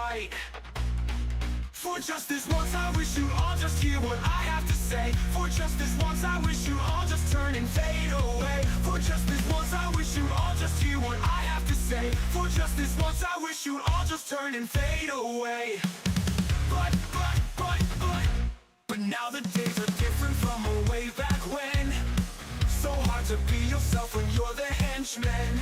fight. For just this once I wish you all just hear what I have to say. For just this once I wish you all just turn and fade away. For just this once I wish you all just hear what I have to say. For just this once I wish you all just turn and fade away. But now the days are different from way back when. So hard to be yourself when you're the henchman.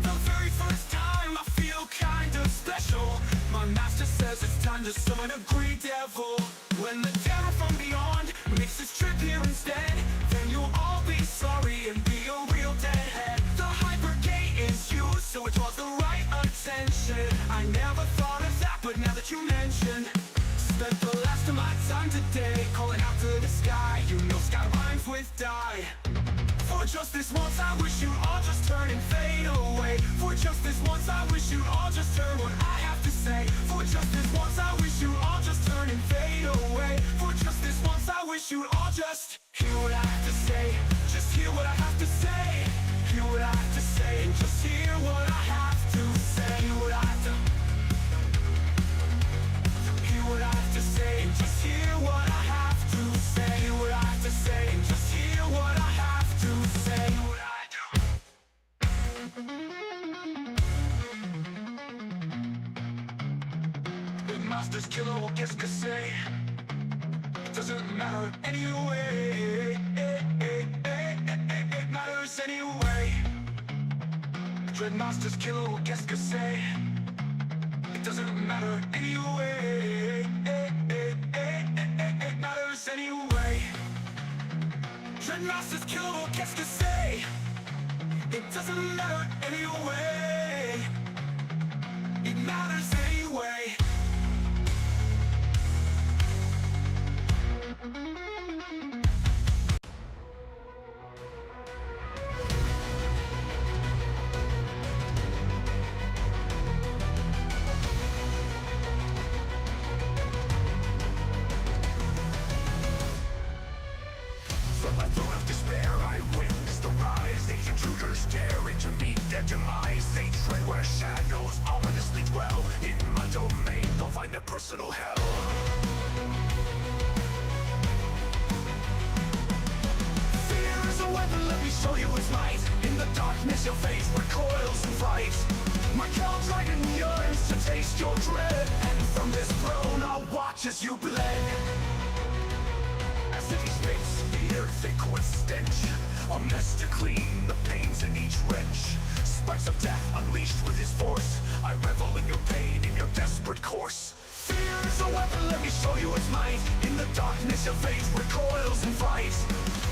The very first time I feel kinda special. My master says it's time to summon a great devil. When the devil from beyond makes this trip here instead, then you'll all be sorry and be a real deadhead. The hyper gate is used, so it draws the right attention. I never thought of that, but now that you mention, spent the last of my time today calling out to the sky. You know sky rhymes with die. For just this once I wish you all just turn and fade away. For just this once I wish you all just turn what I have to say. For just this once I wish you all just turn and fade away. For just this once I wish you all just hear what I have to say. Just hear what I have to say. Hear what I have to say. And just hear what I have to say. Hear what I have to hear what I have to say. And just hear what I have to say. Hear what I have to say. And just hear what I have to say. What I do. The master's killer or qu'est-ce que c'est? It doesn't matter anyway. It matters anyway. Dreadmaster's killer or qu'est-ce que c'est? It doesn't matter anyway. It matters anyway. Dreadmaster's killer or qu'est-ce que c'est? It doesn't matter anyway. It matters anyway. From my throne of despair I witness the rise. These intruders daring to meet their demise. They tread where shadows ominously dwell. In my domain they'll find their personal hell. Fear is a weapon, let me show you its might. In the darkness your face recoils in fright. My cowl dragon yearns to taste your dread. And from this throne I'll watch as you bled. As city spits the earth thick with stench, a mess to clean the pains in each wrench. Spikes of death unleashed with his force. I revel in your pain, in your desperate course. Fear is a weapon, let me show you its might. In the darkness your fate recoils in fright.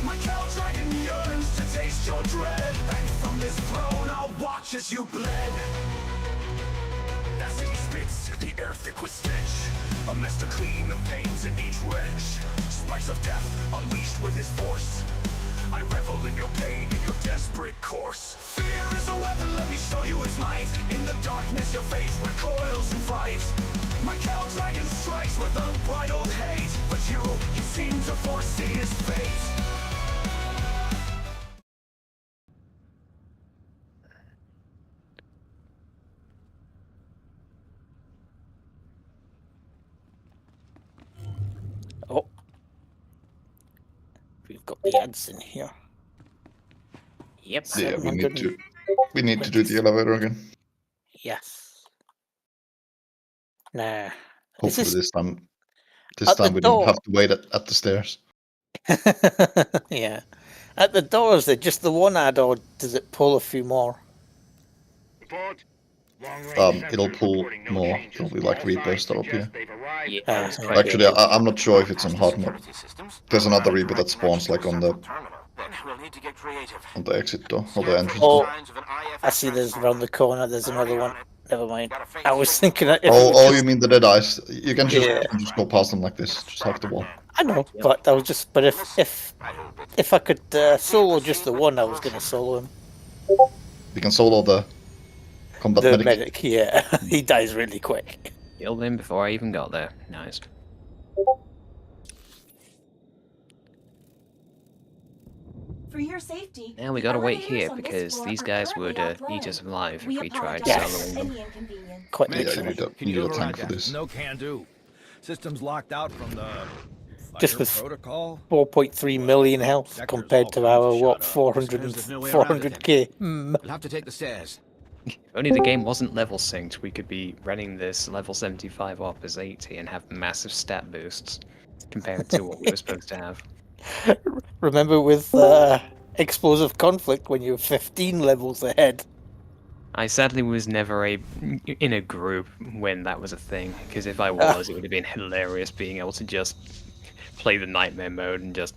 My cowl dragon yearns to taste your dread. And from this throne I'll watch as you bled. As city spits the air thick with stench, a mess to clean the pains in each wrench. Spikes of death unleashed with his force. I revel in your pain, in your desperate course. Fear is a weapon, let me show you its might. In the darkness your face recoils in fright. My cowl dragon strikes with unbridled hate. But you seem to foresee his fate. Oh, we've got the ads in here. Yep. Yeah, we need to do the elevator again. Yes. Nah. Hopefully this time we door? don't have to wait at the stairs. Yeah. At the doors, they're just the one ad, or does it pull a few more? It'll pull more, probably like Reaper stuff up here. Yeah. Actually, I'm not sure if it's on hard mode. There's another Reaper that spawns like on the exit door, or the entrance door. I see there's around the corner, there's another one. Never mind. I was thinking that if you mean the dead eyes? You can just go past them like this, just hack the wall. I know, but I was just. But if I could solo just the one, I was gonna solo him. You can solo the combat medic. Yeah, he dies really quick. Killed him before I even got there. Nice. For your safety, Now we gotta the wait elevators here on this because floor these are guys currently would eat offline. us alive if We we tried apologize Yes. for soloing them. any inconvenience. Quite Yeah, you literally. need a, Can you you need a override tank for that? this. No can do. System's locked out from the Just fire with protocol. 4.3 million health Sector's compared all to kinds our, of what, shot up. 400, Suppose there's no way around it then. 400k? Hmm. We'll have to take the stairs. If only the game wasn't level synced, we could be running this level 75 op as 80 and have massive stat boosts compared to what we were supposed to have. Remember with explosive conflict when you're 15 levels ahead? I sadly was never in a group when that was a thing, because if I was, it would have been hilarious being able to just play the nightmare mode and just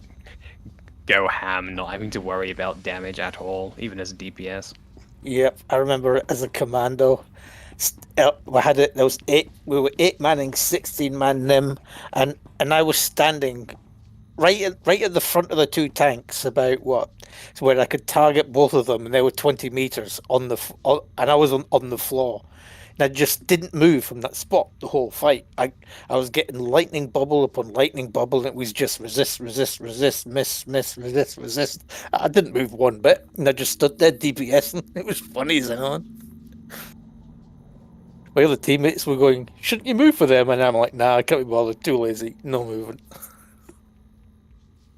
go ham, not having to worry about damage at all, even as a DPS. Yep, I remember as a commando. We had it. There was 8. We were 8 manning 16-man Nim, and I was standing right at the front of the 2 tanks, about what, so where I could target both of them, and they were 20 meters on the, and I was on the floor. And I just didn't move from that spot the whole fight. I was getting lightning bubble upon lightning bubble, and it was just resist, resist, resist, miss, resist, resist. I didn't move one bit, and I just stood there DPSing. It was funny as hell. My other teammates were going, "Shouldn't you move for them?" And I'm like, "Nah, I can't be bothered. Too lazy. No moving."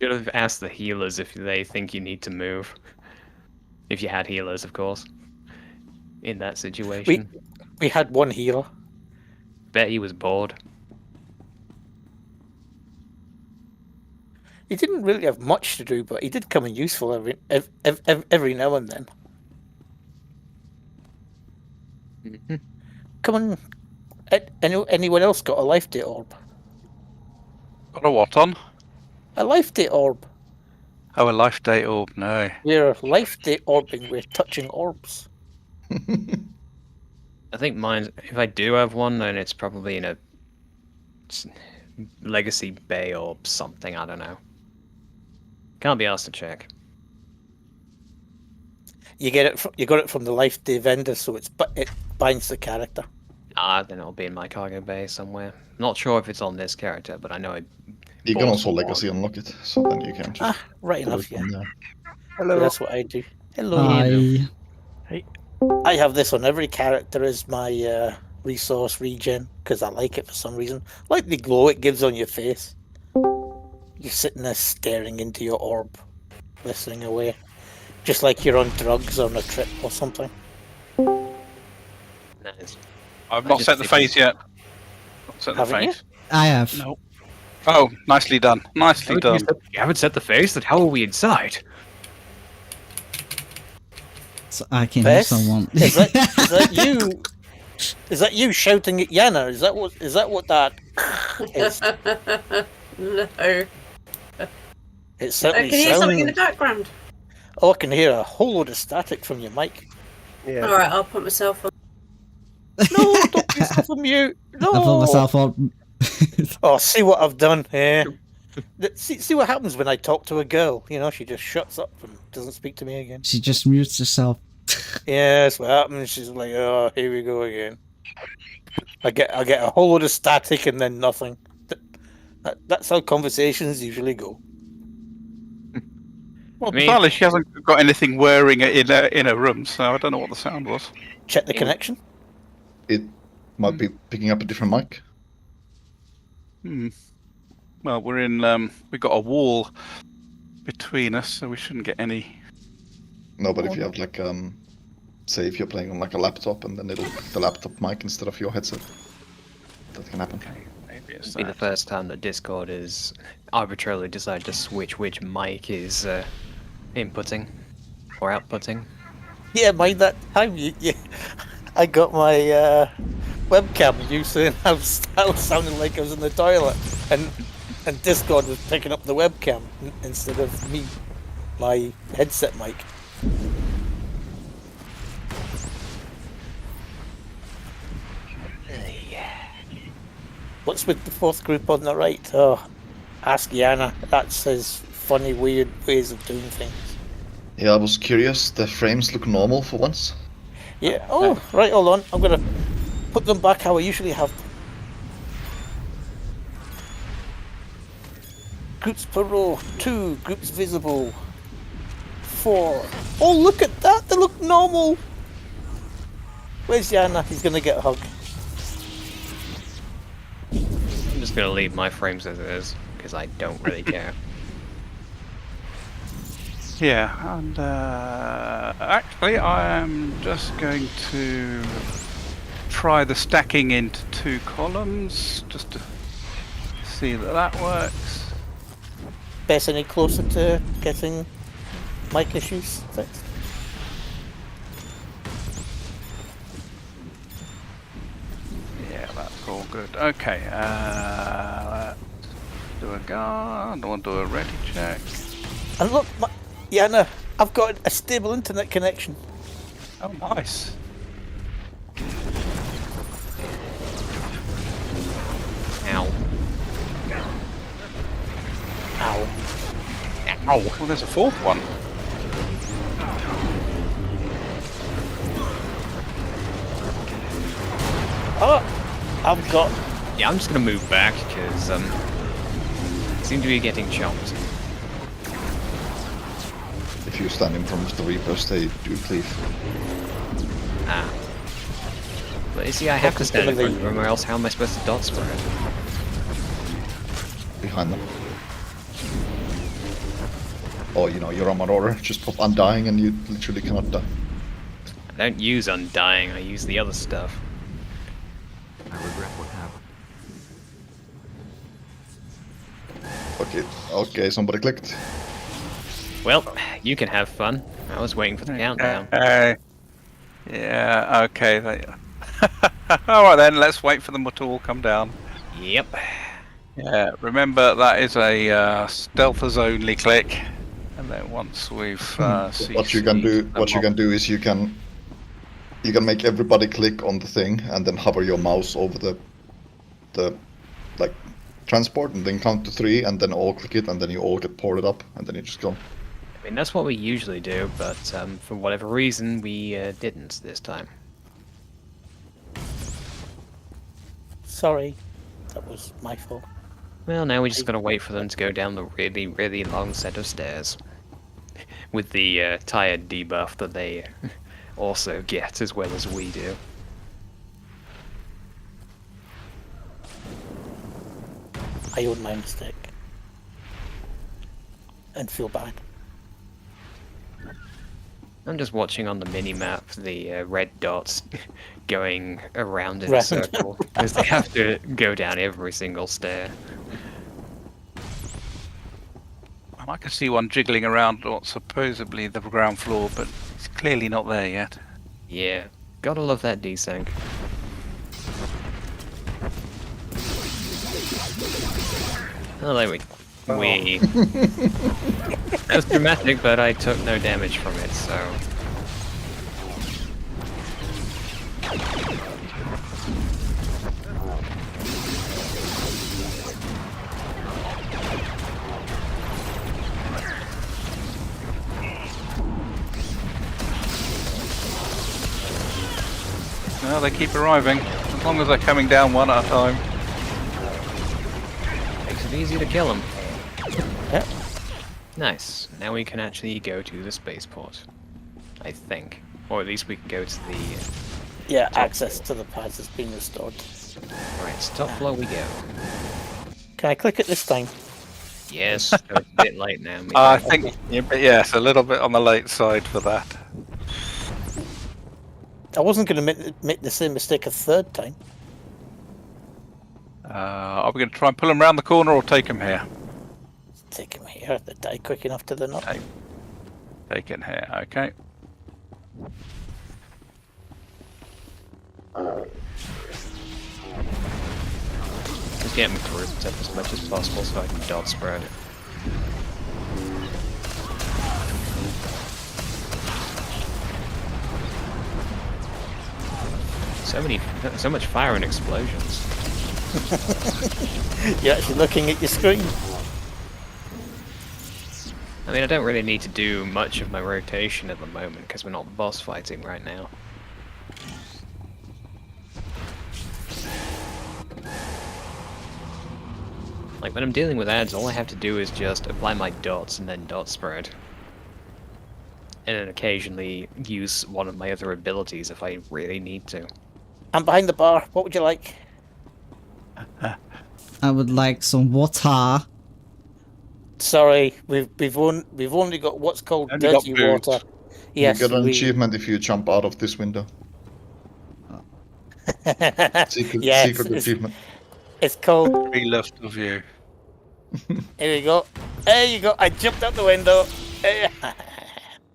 Should have asked the healers if they think you need to move. If you had healers, of course. In that situation. We had one healer. Bet he was bored. He didn't really have much to do, but he did come in useful every now and then. Come on. Anyone else got a life date orb? Got a what on? A life date orb. Oh, a life date orb, no. We're life date orbing. We're touching orbs. I think mine, if I do have one, then it's probably in a Legacy Bay or something, I don't know. Can't be asked to check. You get it. You got it from the life day vendor, so it binds the character. Ah, then it'll be in my cargo bay somewhere. Not sure if it's on this character, but I know it. You can also legacy unlock it, so then you can just Right put enough. it on Yeah. there. Hello. That's what I do. Hello. Hi. I have this on every character as my resource regen because I like it for some reason. Like the glow it gives on your face. You're sitting there staring into your orb, listening away, just like you're on drugs on a trip or something. Nice. I've not set the phase yet. Not set the Haven't you? phase. I have. No. Oh, nicely done. Nicely done. You haven't set the phase? Then how are we inside? So I can hear Bess? someone. Is that you? Is that you shouting at Yana? Is that what that is? No. It I certainly can hear something in the sounds. background. Oh, I can hear a whole load of static from your mic. Alright, I'll put myself on. No, don't put yourself on mute. No. I put myself on. Oh, see what I've done here. See what happens when I talk to a girl. You know, she just shuts up and doesn't speak to me again. She just mutes herself. Yeah, that's what happens. She's like, "Oh, here we go again." I get a whole load of static and then nothing. That's how conversations usually go. Well, Me- bizarrely, she hasn't got anything whirring in her room, so I don't know what the sound was. Check the connection. It might be picking up a different mic. Well, we're in. We've got a wall between us, so we shouldn't get any. No, but if you have like say if you're playing on like a laptop and then it'll pick the laptop mic instead of your headset, that can happen. Maybe it's It'll be the that. first time that Discord is arbitrarily decided to switch which mic is inputting or outputting. Yeah, mind that time. I got my webcam using. I was sounding like I was in the toilet, and Discord was picking up the webcam instead of me, my headset mic. What's with the fourth group on the right? Oh, ask Yana. That says funny, weird ways of doing things. Yeah, I was curious. The frames look normal for once. Yeah. Oh, right. Hold on. I'm gonna put them back how I usually have them. Groups per row. 2 groups visible. 4. Oh, look at that! They look normal! Where's Yana? He's gonna get a hug. I'm just gonna leave my frames as it is, because I don't really care. Yeah, and actually I am just going to try the stacking into 2 columns, just to see that that works. Bess, any closer to getting mic issues fixed? Yeah, that's all good. Okay, let's do a guard, we'll do a ready check. And look, Yana, I've got a stable internet connection. Oh, nice. Ow. Ow. Ow. Well, there's a 4th one. Oh, I've got... Yeah, I'm just gonna move back, because, seem to be getting chopped. If you stand in front of the Reapers, they do cleave. Ah. But you see, I have to stand in front of them, or else how am I supposed to dot spread? Behind them. Or, you know, you're on my order, just pop Undying and you literally cannot die. I don't use Undying, I use the other stuff. I regret what happened. Okay, somebody clicked. Well, you can have fun. I was waiting for the countdown. Yeah, okay. Alright then, let's wait for them to all come down. Yep. Yeah, remember that is a stealthers only click. And then once we've What you can do is you can make everybody click on the thing and then hover your mouse over the like transport and then count to 3 and then all click it and then you all get ported up and then you just go. I mean, that's what we usually do, but for whatever reason, we didn't this time. Sorry, that was my fault. Well, now we just gotta wait for them to go down the really, really long set of stairs. With the tired debuff that they also get as well as we do. I own my mistake. And feel bad. I'm just watching on the mini-map the red dots going around in a circle, because they have to go down every single stair. I can see one jiggling around what's supposedly the ground floor, but it's clearly not there yet. Yeah, gotta love that desync. Oh, there we go. That was dramatic, but I took no damage from it, so... No, they keep arriving, as long as they're coming down one at a time. Makes it easy to kill them. Yep. Nice. Now we can actually go to the spaceport. I think. Or at least we can go to the... Yeah, access to the pads has been restored. Right, top floor we go. Can I click it this time? Yes, so it's a bit late now. I think, yes, a little bit on the late side for that. I wasn't going to make the same mistake a third time. Are we going to try and pull them around the corner or take them here? Take him here, they die quick enough to the not. Take it here, okay. Just get them grouped up as much as possible so I can dot spread. So much fire and explosions. You're actually looking at your screen. I mean, I don't really need to do much of my rotation at the moment because we're not boss fighting right now. Like, when I'm dealing with ads, all I have to do is just apply my dots and then dot spread. and then occasionally use one of my other abilities if I really need to. I'm behind the bar. What would you like? I would like some water. Sorry, we've only got what's called Only got dirty booze. water. Yes, you get an we- achievement if you jump out of this window. Secret, Yes, secret achievement. It's called. Be left of you. Here you go. There you go. I jumped out the window.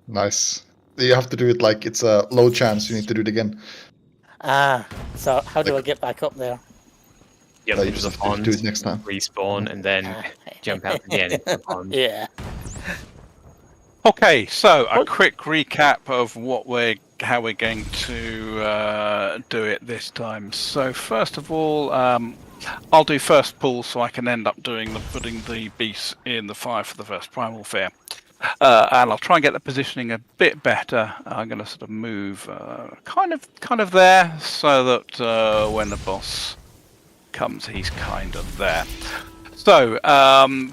Nice. You have to do it like it's a low chance. You need to do it again. So how do I get back up there? Yep, No, you there's just a have to pond, do it next time. respawn, and then jump out again into the pond. Yeah. Okay, so a quick recap of how we're going to do it this time. So first of all, I'll do first pull, so I can end up putting the beast in the fire for the first primal fear. And I'll try and get the positioning a bit better. I'm going to sort of move kind of there, so that when the boss comes, he's kind of there. So,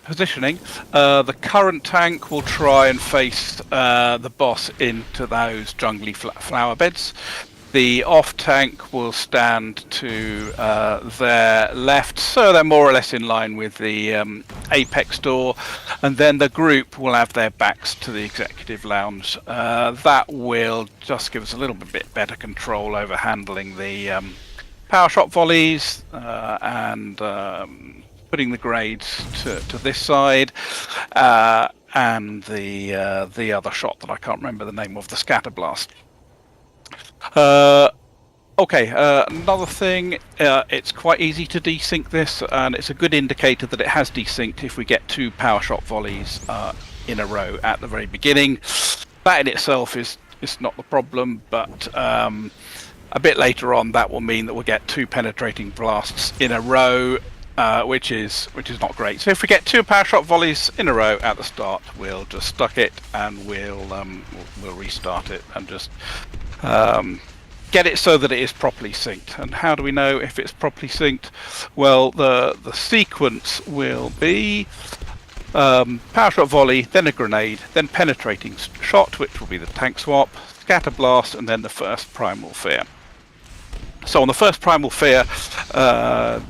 positioning. The current tank will try and face the boss into those jungly flower beds. The off tank will stand to their left, so they're more or less in line with the Apex door. And then the group will have their backs to the executive lounge. That will just give us a little bit better control over handling the power shot volleys and putting the grades to this side, and the other shot that I can't remember the name of, the scatter blast. Okay, another thing, it's quite easy to desync this, and it's a good indicator that it has desynced if we get 2 power shot volleys in a row at the very beginning. That in itself is not the problem, but a bit later on that will mean that we'll get 2 penetrating blasts in a row, which is not great. So if we get 2 power shot volleys in a row at the start, we'll just stuck it and we'll restart it and just get it so that it is properly synced. And how do we know if it's properly synced? Well, the sequence will be power shot volley, then a grenade, then penetrating shot, which will be the tank swap, scatter blast, and then the first primal fear. So on the first primal fear,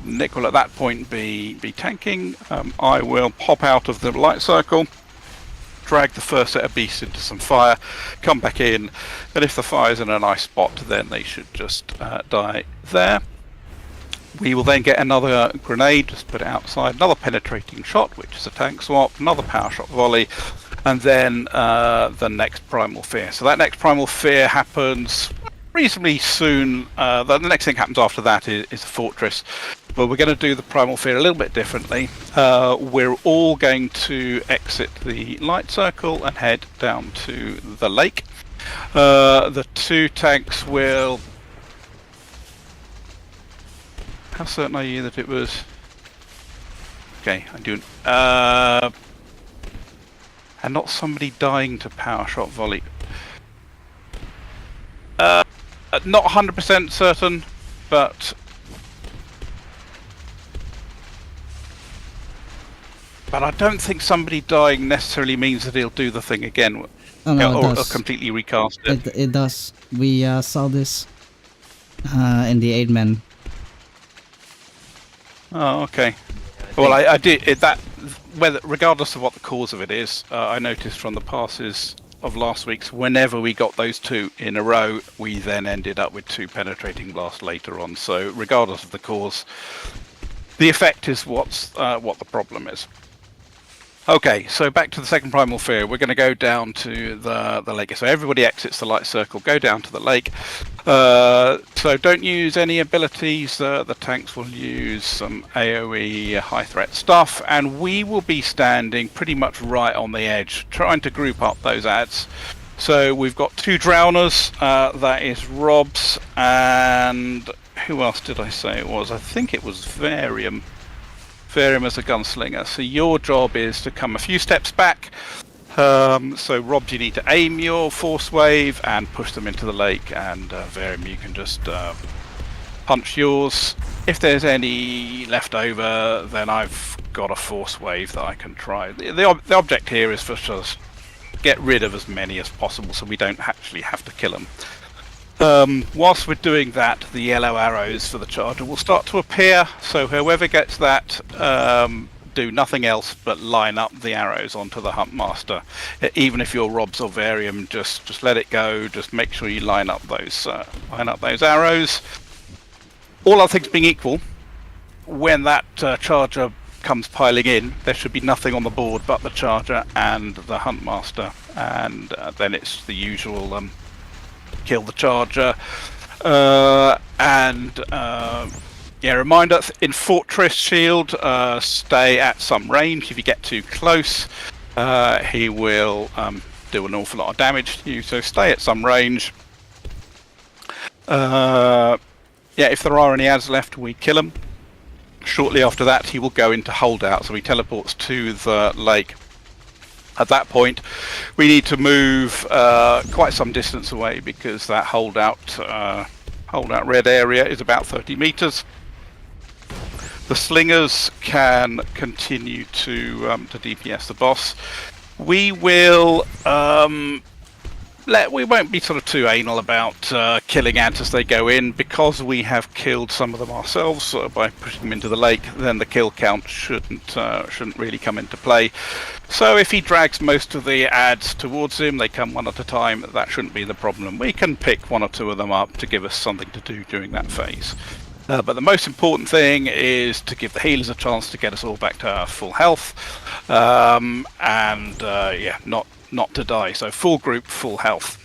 Nick will at that point be tanking. I will pop out of the light circle, drag the first set of beasts into some fire, come back in, and if the fire's in a nice spot, then they should just die there. We will then get another grenade, just put it outside, another penetrating shot, which is a tank swap, another power shot volley, and then the next primal fear. So that next primal fear happens reasonably soon. The next thing happens after that is the fortress, but we're going to do the primal fear a little bit differently. We're all going to exit the light circle and head down to the lake. The 2 tanks will... How certain are you that it was... Okay, I'm doing... and not somebody dying to power shot volley. Not 100% certain, but I don't think somebody dying necessarily means that he'll do the thing again, Oh, no, it or does. completely recast it. It does. We saw this in the 8-man. Oh, okay. Well, I did that. Whether, regardless of what the cause of it is, I noticed from the passes of last week's, whenever we got those 2 in a row, we then ended up with 2 penetrating blasts later on. So regardless of the cause, the effect is what the problem is. Okay, so back to the second primal fear. We're going to go down to the lake. So everybody exits the light circle, go down to the lake. So don't use any abilities. The tanks will use some AoE high threat stuff, and we will be standing pretty much right on the edge, trying to group up those adds. So we've got 2 drowners. That is Rob's, and who else did I say it was? I think it was Varium. Varium as a gunslinger. So your job is to come a few steps back. So Rob, you need to aim your force wave and push them into the lake, and Varium, you can just punch yours. If there's any left over, then I've got a force wave that I can try. The object here is for just get rid of as many as possible so we don't actually have to kill them. Whilst we're doing that, the yellow arrows for the charger will start to appear, so whoever gets that, do nothing else but line up the arrows onto the Huntmaster. Even if you're Robs or Varium, just let it go, just make sure you line up those arrows. All other things being equal, when that charger comes piling in, there should be nothing on the board but the charger and the Huntmaster, and then it's the usual kill the charger. Reminder, in Fortress Shield, stay at some range. If you get too close, he will do an awful lot of damage to you, so stay at some range. If there are any ads left, we kill them. Shortly after that, he will go into holdout, so he teleports to the lake. At that point, we need to move quite some distance away because that holdout red area is about 30 meters. The slingers can continue to DPS the boss. We will we won't be sort of too anal about killing ants as they go in, because we have killed some of them ourselves by pushing them into the lake. Then the kill count shouldn't really come into play. So if he drags most of the ads towards him, they come one at a time, that shouldn't be the problem. We can pick one or two of them up to give us something to do during that phase. But the most important thing is to give the healers a chance to get us all back to our full health, not to die. So full group, full health.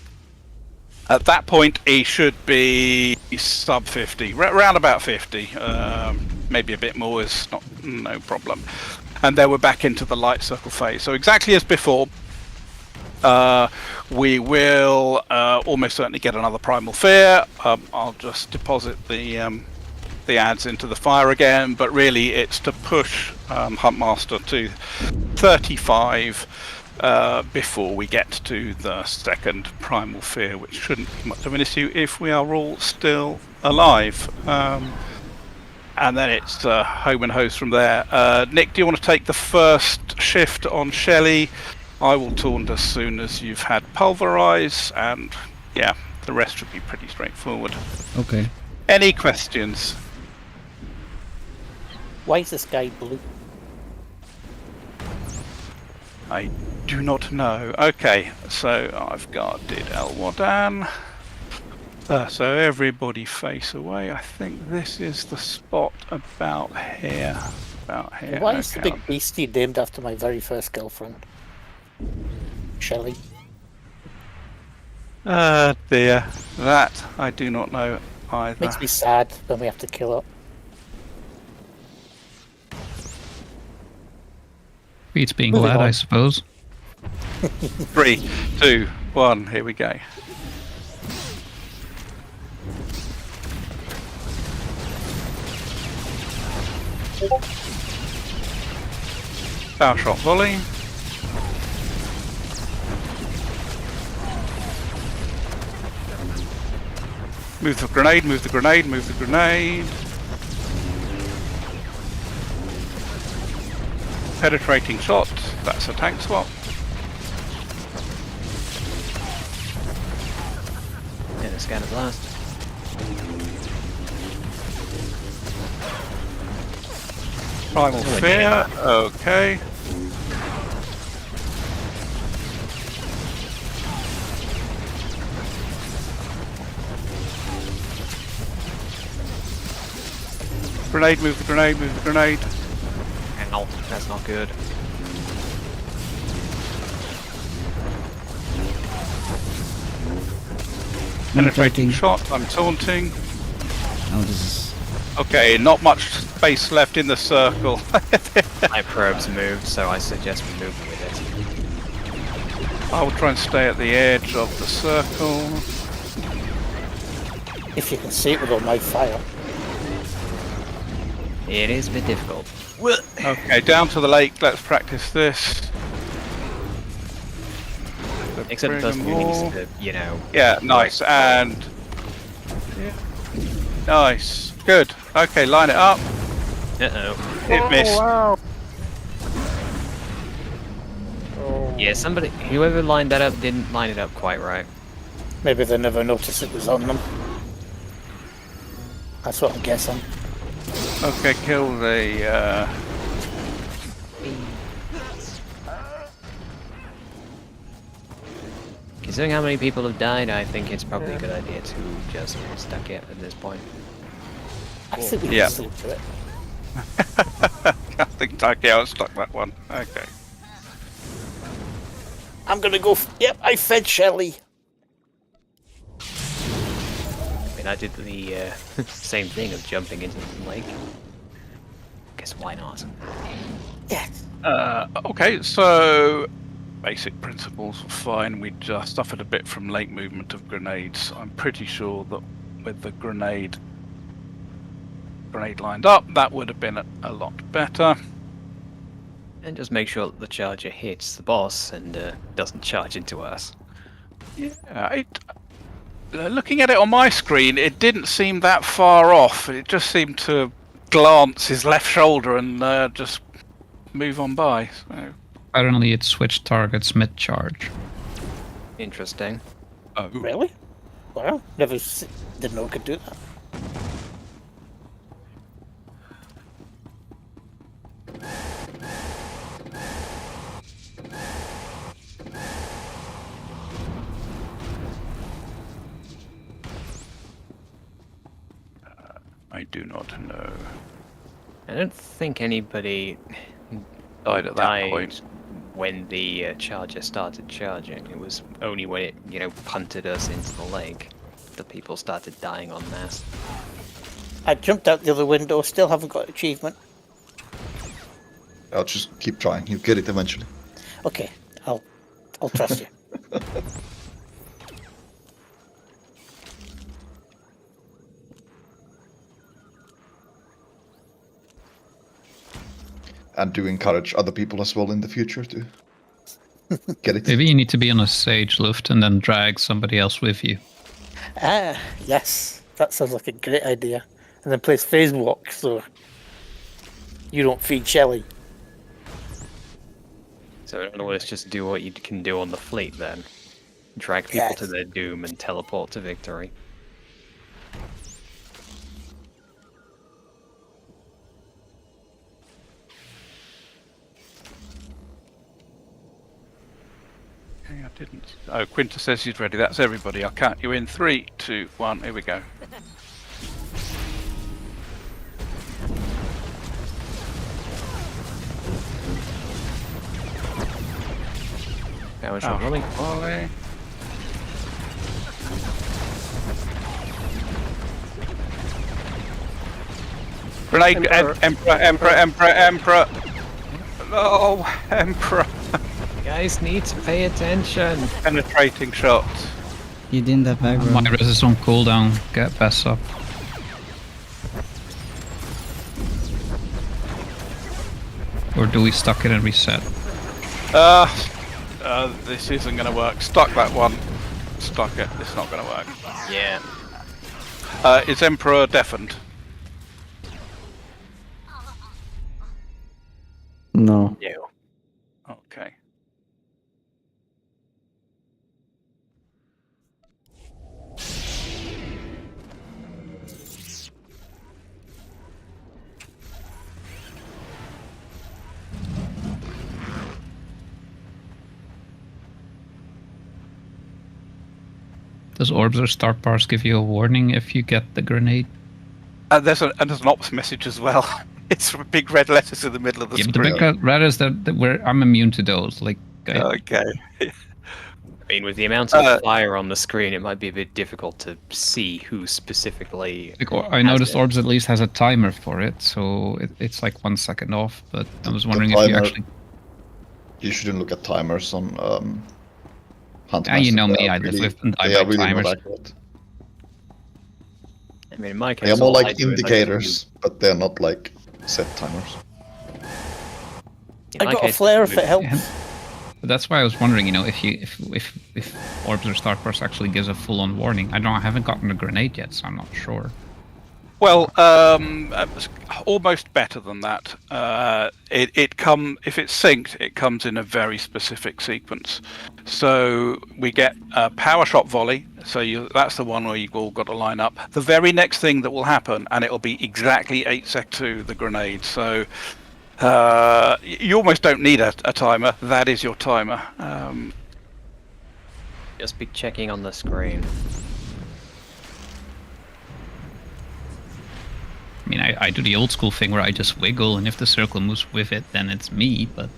At that point, he should be sub 50, around about 50. Maybe a bit more is no problem. And then we're back into the light circle phase. So exactly as before, we will almost certainly get another primal fear. I'll just deposit the ads into the fire again, but really it's to push Huntmaster to 35 before we get to the second primal fear, which shouldn't be much of an issue if we are all still alive. And then it's home and hose from there. Nick, do you want to take the first shift on Shelley? I will taunt as soon as you've had pulverize, and yeah, the rest should be pretty straightforward. Okay. Any questions? Why is the sky blue? I do not know. Okay, so I've guarded Elwadan. So everybody face away. I think this is the spot about here. Why is the big beastie named after my very first girlfriend? Shelley. Dear. That I do not know either. Makes me sad when we have to kill her. It's being glad, I suppose. 3, 2, 1, here we go. Power shot volley. Move the grenade, move the grenade, move the grenade. Penetrating shot, that's a tank swap. Yeah, the scanner blast. Primal fear, okay. Grenade, move the grenade, move the grenade. Ow, that's not good. Penetrating shot, I'm taunting. Oh, this is... Okay, not much space left in the circle. My probe's moved, so I suggest we move with it. I will try and stay at the edge of the circle. If you can see it with all my fire. It is a bit difficult. Okay, down to the lake, let's practice this. Except the first really needs to, you know... Yeah, nice, and... Yeah. Nice, good. Okay, line it up. Uh-oh. It missed. Wow. Yeah, whoever lined that up didn't line it up quite right. Maybe they never noticed it was on them. That's what I'm guessing. Okay, kill the. Considering how many people have died, I think it's probably a good idea to just stuck it at this point. I think we can still do it. I think Takeo stuck that one. Okay. I'm gonna go. Yep, I fed Shelly. I mean, I did the same thing of jumping into the lake. Guess why not? Yes. Okay, so basic principles were fine. We just suffered a bit from late movement of grenades. I'm pretty sure that with the grenade lined up, that would have been a lot better. And just make sure that the charger hits the boss and doesn't charge into us. Yeah, looking at it on my screen, it didn't seem that far off. It just seemed to glance his left shoulder and just move on by. So. Apparently it switched targets mid-charge. Interesting. Oh. Really? Wow. Didn't know it could do that. I do not know. I don't think anybody Died at that point. when the charger started charging. It was only when it, punted us into the lake that people started dying en masse. I jumped out the other window. Still haven't got achievement. I'll just keep trying. You'll get it eventually. Okay, I'll trust you. And do encourage other people as well in the future to get it. Maybe you need to be on a sage lift and then drag somebody else with you. Ah, yes. That sounds like a great idea. And then place phase walk so you don't feed Shelly. So in other words, just do what you can do on the fleet then. Drag people to their doom and teleport to victory. I didn't. Oh, Quinta says he's ready. That's everybody. I'll count you in. 3, 2, 1. Here we go. Power shot rolling. Volley. Grenade, Emperor. No, Emperor. You guys need to pay attention. Penetrating shots. You didn't have aggro. My res is on cooldown. Get Bess up. Or do we stuck it and reset? This isn't gonna work. Stuck that one. Stuck it. It's not gonna work. Yeah. Is Emperor deafened? No. No. Okay. Does orbs or start bars give you a warning if you get the grenade? There's an ops message as well. It's big red letters in the middle of the Yeah, but screen. the big red is that I'm immune to those. Like, Okay. I mean, with the amount of fire on the screen, it might be a bit difficult to see who specifically. I noticed orbs at least has a timer for it, so it's like 1 second off. But I was wondering if you actually. You shouldn't look at timers on Huntmaster. Yeah, you know me. I live with they are really timers. not accurate. I mean, in my case, They are more all I like do is indicators, but they're not like set timers. in I my got a case, flare if it helps. Yeah. But that's why I was wondering, if orbs or start burst actually gives a full-on warning. I haven't gotten a grenade yet, so I'm not sure. Well, almost better than that. If it's synced, it comes in a very specific sequence. So we get a power shot volley. So that's the one where you've all got to line up. The very next thing that will happen, and it'll be exactly 8 seconds to the grenade. So you almost don't need a timer. That is your timer. Just be checking on the screen. I mean, I do the old school thing where I just wiggle, and if the circle moves with it, then it's me. But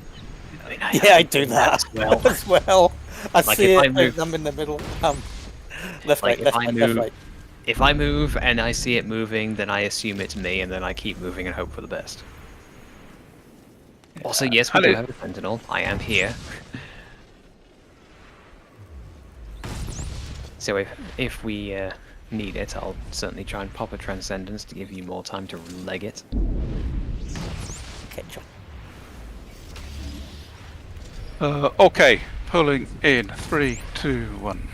I mean, I do that as well. as well. I Like see if I it, move- I'm in the middle. Left, Like right, left, right, left, right. if I move and I see it moving, then I assume it's me, and then I keep moving and hope for the best. Also, yes, we do have a sentinel. I am here. So if we need it, I'll certainly try and pop a Transcendence to give you more time to leg it. Okay, sure. Okay, pulling in 3, 2, 1.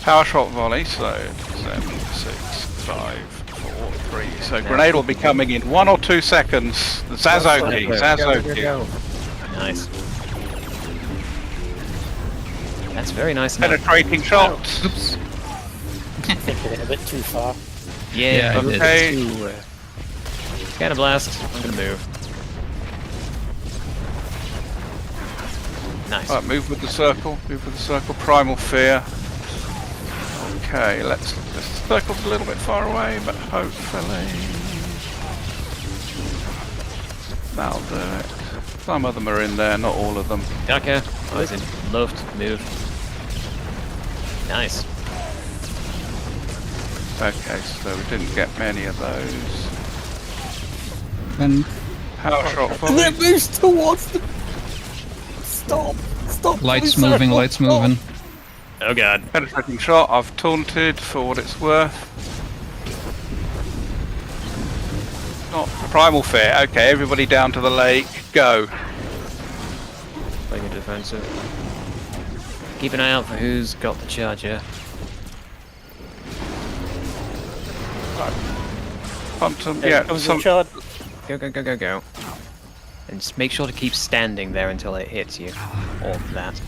Power shot volley, so 7, 6, 5, 4, 3. So grenade will be coming in 1 or 2 seconds. Zazoki, Zazoki. Nice. That's very nice. Penetrating shot. oops. I think I hit a bit too far. Yeah, I did. Okay. Cannon blast. I'm gonna move. Nice. Right, move with the circle. Move with the circle. Primal fear. Okay, the circle's a little bit far away, but hopefully that'll do it. Some of them are in there, not all of them. Okay. I was in luft. Move. Nice. Okay, so we didn't get many of those. When Power shot And volley. it moves towards the... Stop! Stop! Lights please, moving, circle, lights stop. moving. Oh god. Penetrating shot. I've taunted for what it's worth. Not primal fear. Okay, everybody down to the lake. Go. Playing a defensive. Keep an eye out for who's got the charger. Punt them. There Yeah, comes some. the charge. Go, go, go, go, go. And just make sure to keep standing there until it hits you. Or that.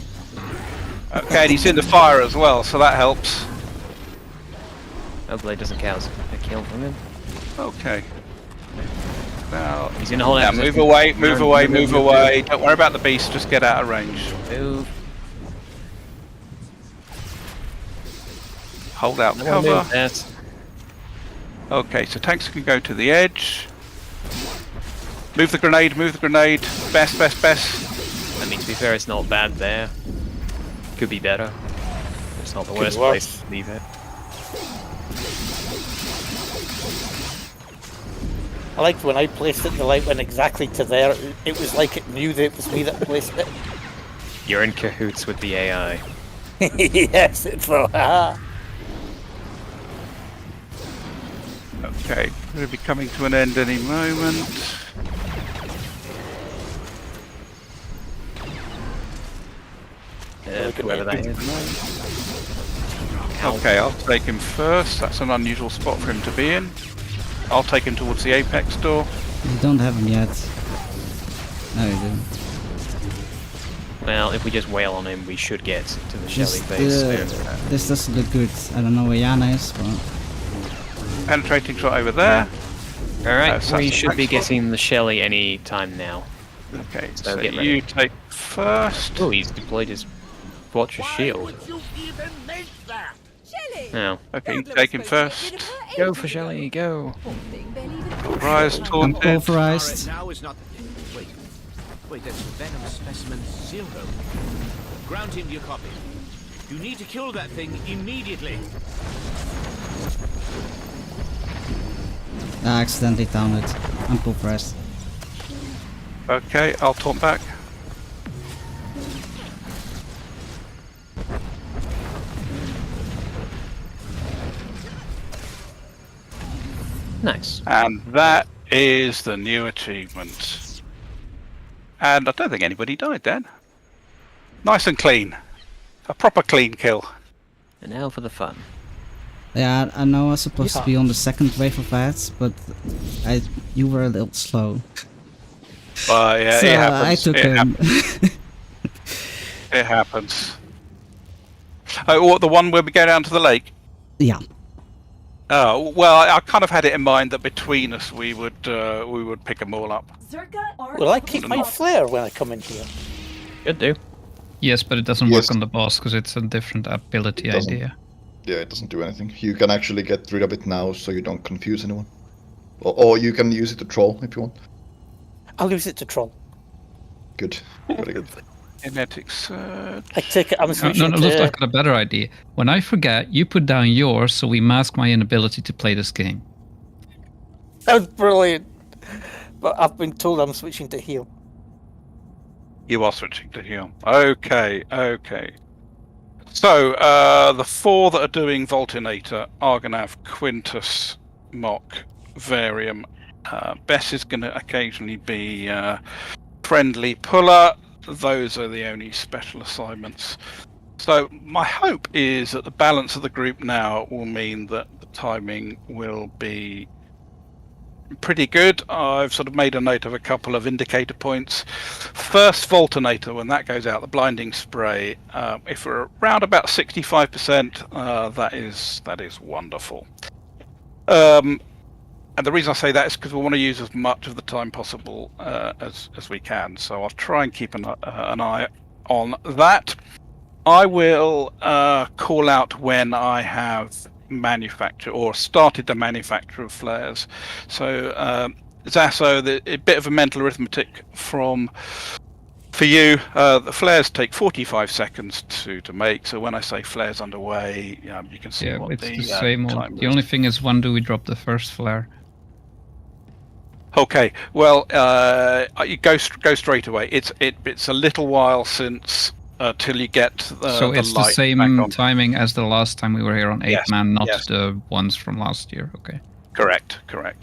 Okay, and he's in the fire as well, so that helps. Hopefully it doesn't count a kill from him. Okay. Now, He's in a whole now position. move away, move No, away, move, move move, away. Don't worry about the beast, just get out of range. Move. Hold out No, cover. move that. Okay, so tanks can go to the edge. Move the grenade, move the grenade. Best, best, best. I mean, to be fair, it's not bad there. Could be better. It's not the Could worst worse. place to leave it. I liked when I placed it, the light went exactly to there. It was like it knew that it was me that placed it. You're in cahoots with the AI. Yes, it's a... Okay, going to be coming to an end any moment. Whoever that is. Okay, I'll take him first. That's an unusual spot for him to be in. I'll take him towards the Apex door. you don't have them yet. No, you do. Well, if we just wail on him, we should get to the Shelly base soon. This doesn't look good. I don't know where Yana is, but Penetrating shot over there. Alright, so we that's should the be next one. getting the Shelly any time now. Okay, So so get you ready. take first. Oh, he's deployed his Fortress Shield. Oh. Okay, you take him first. Go for Shelly, go! Rise, I'm taunted. pulverized. Now is not the Wait, that's Venom Specimen 0. Grant him your copy. You need to kill that thing immediately. I accidentally downed it. I'm pulverized. Okay, I'll taunt back. Nice. And that is the new achievement. And I don't think anybody died then. Nice and clean. A proper clean kill. And now for the fun. Yeah, I know I was supposed to be on the second wave of ads, but you were a little slow. Yeah, so it happens. I took him. It happens. Oh, the one where we go down to the lake? Yeah. Oh, well, I kind of had it in mind that between us we would pick them all up. Will I keep my flare when I come in here? Could do. Yes, but it doesn't work on the boss because it's a different ability idea. Yeah, it doesn't do anything. You can actually get rid of it now so you don't confuse anyone. Or you can use it to troll if you want. I'll use it to troll. Good. Very good. Kinetic surge. I take it. I'm switching No, I've got a better idea. When I forget, you put down yours, so we mask my inability to play this game. That was brilliant. But I've been told I'm switching to heal. You are switching to heal. Okay. So, the 4 that are doing Voltinator are going to have Quintus, Mock, Varium. Bess is going to occasionally be Friendly Puller. Those are the only special assignments. So, my hope is that the balance of the group now will mean that the timing will be pretty good. I've sort of made a note of a couple of indicator points. First Voltinator, when that goes out, the blinding spray, if we're around about 65%, that is wonderful. And the reason I say that is because we want to use as much of the time possible as we can. So I'll try and keep an eye on that. I will call out when I have manufacture or started the manufacture of flares. So Zasso, a bit of a mental arithmetic for you. The flares take 45 seconds to make. So when I say flares underway, you can see what it's the same time old. The is. only thing is, when do we drop the first flare? Okay, well, you go straight away. It's a little while since till you get so the it's the light same back on. timing as the last time we were here on 8-man, not yes. the ones from last year. Okay. Correct,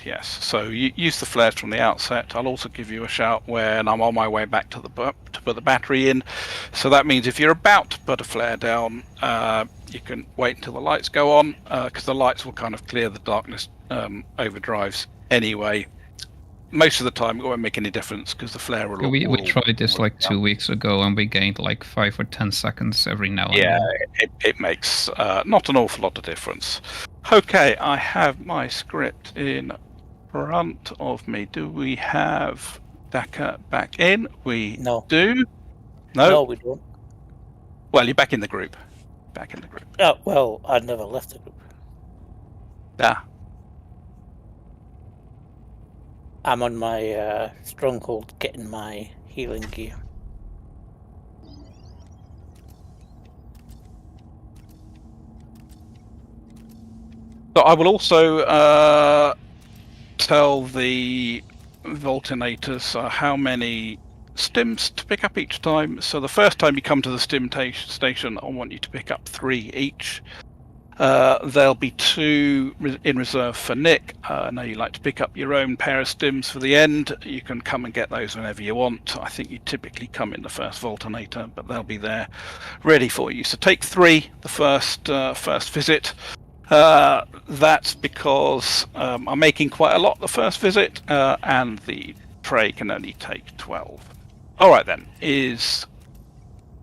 yes. So you use the flares from the outset. I'll also give you a shout when I'm on my way back to put the battery in. So that means if you're about to put a flare down, you can wait until the lights go on, because the lights will kind of clear the darkness overdrives anyway. Most of the time it won't make any difference because the flare will... We tried this like 2 weeks ago and we gained like 5 or 10 seconds every now and then. Yeah, it makes not an awful lot of difference. Okay, I have my script in front of me. Do we have Daka back in? We do. No, we don't. Well, you're back in the group. Oh, well, I never left the group. I'm on my stronghold getting my healing gear. So I will also tell the Voltinators how many stims to pick up each time. So the first time you come to the stim station, I want you to pick up 3 each. There'll be 2 in reserve for Nick. I know you like to pick up your own pair of stims for the end. You can come and get those whenever you want. I think you typically come in the first Voltinator, but they'll be there ready for you. So take 3 the first visit. That's because I'm making quite a lot the first visit, and the tray can only take 12. All right then, is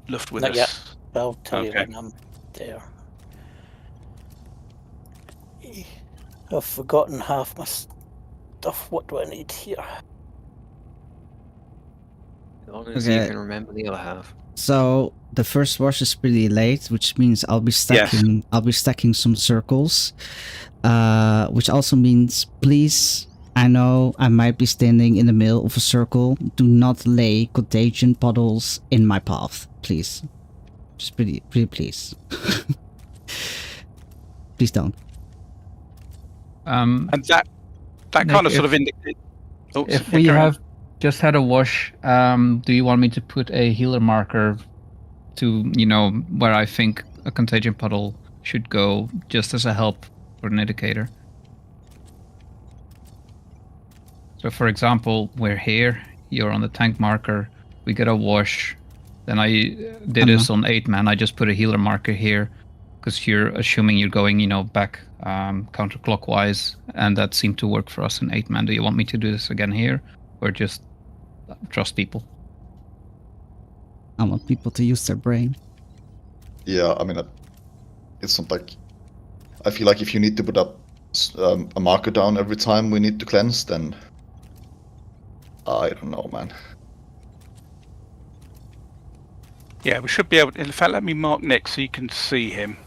Luft with Not us? yet. I'll tell you Okay. when I'm there. I've forgotten half my stuff. What do I need here? As long as you can remember the other half. So the first wash is pretty late, which means I'll be stacking. Yes. I'll be stacking some circles, which also means, please. I know I might be standing in the middle of a circle. Do not lay contagion puddles in my path, please. Just pretty please. Please don't. And that kind of sort of indicates. If we have just had a wash, do you want me to put a healer marker to, where I think a contagion puddle should go, just as a help for an indicator? So for example, we're here, you're on the tank marker, we get a wash. Then I did this on 8 man. I just put a healer marker here because you're assuming you're going, back counterclockwise, and that seemed to work for us in 8 man. Do you want me to do this again here, or just trust people? I want people to use their brain. Yeah, I mean, it's not like... I feel like if you need to put up a marker down every time we need to cleanse, then... I don't know, man. Yeah, we should be able to... In fact, let me mark Nick so you can see him.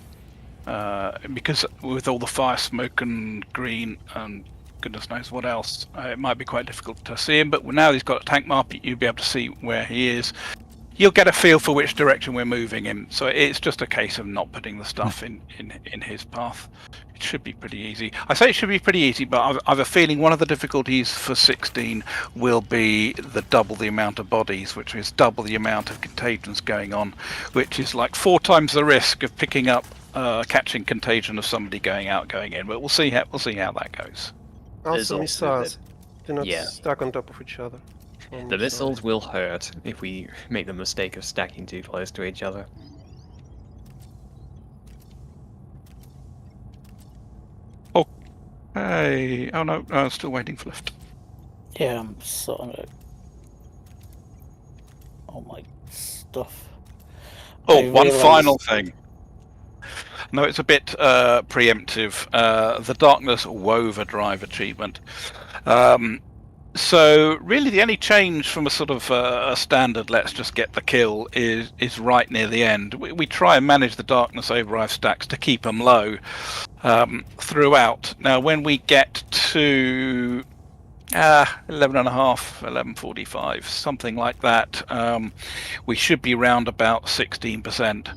Because with all the fire smoke and green and goodness knows what else, it might be quite difficult to see him. But now he's got a tank mark, you'll be able to see where he is. You'll get a feel for which direction we're moving him. So it's just a case of not putting the stuff in his path. It should be pretty easy. I say it should be pretty easy, but I've a feeling one of the difficulties for 16 will be double the amount of bodies, which is double the amount of contagions going on, which is like 4 times the risk of picking up catching contagion of somebody going out, going in. But we'll see how that goes. Also, missiles do not stack on top of each other. The missiles will hurt if we make the mistake of stacking too close to each other. Hey, oh no, I'm still waiting for lift. Yeah, I'm sorting out all my stuff. Oh, one final thing. No, it's a bit preemptive. The Darkness Woverdrive achievement. So really the only change from a sort of a standard let's just get the kill is right near the end. We try and manage the Darkness Overdrive stacks to keep them low throughout. Now when we get to 11.5, 11.45, something like that, we should be round about 16%.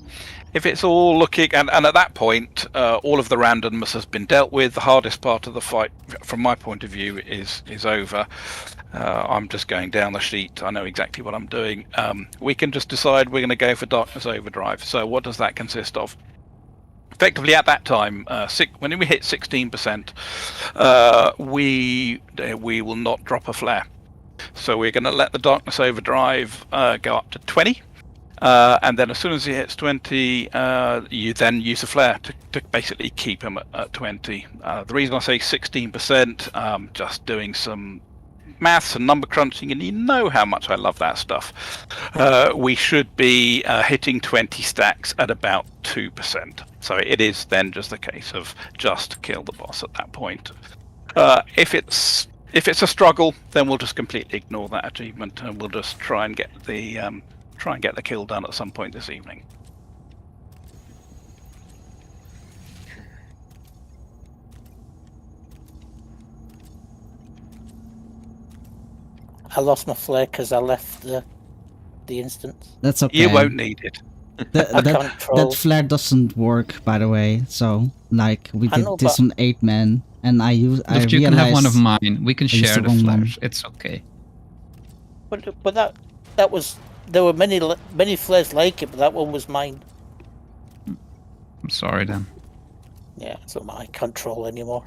If it's all looking, and at that point, all of the randomness has been dealt with. The hardest part of the fight, from my point of view, is over. I'm just going down the sheet. I know exactly what I'm doing. We can just decide we're going to go for Darkness Overdrive. So what does that consist of? Effectively, at that time, when we hit 16%, we will not drop a flare. So we're going to let the Darkness Overdrive go up to 20. And then as soon as he hits 20, you then use a flare to basically keep him at 20. The reason I say 16%, just doing some maths and number crunching, and you know how much I love that stuff. We should be hitting 20 stacks at about 2%. So it is then just a case of just kill the boss at that point. If it's a struggle, then we'll just completely ignore that achievement, and we'll just try and get the kill done at some point this evening. I lost my flare because I left the instance. That's okay. You won't need it. That flare doesn't work, by the way. So, like, we did this on 8 man, and I you can have one of mine. We can share the flares. It's okay. But that was, there were many flares like it, but that one was mine. I'm sorry then. Yeah, it's not my control anymore.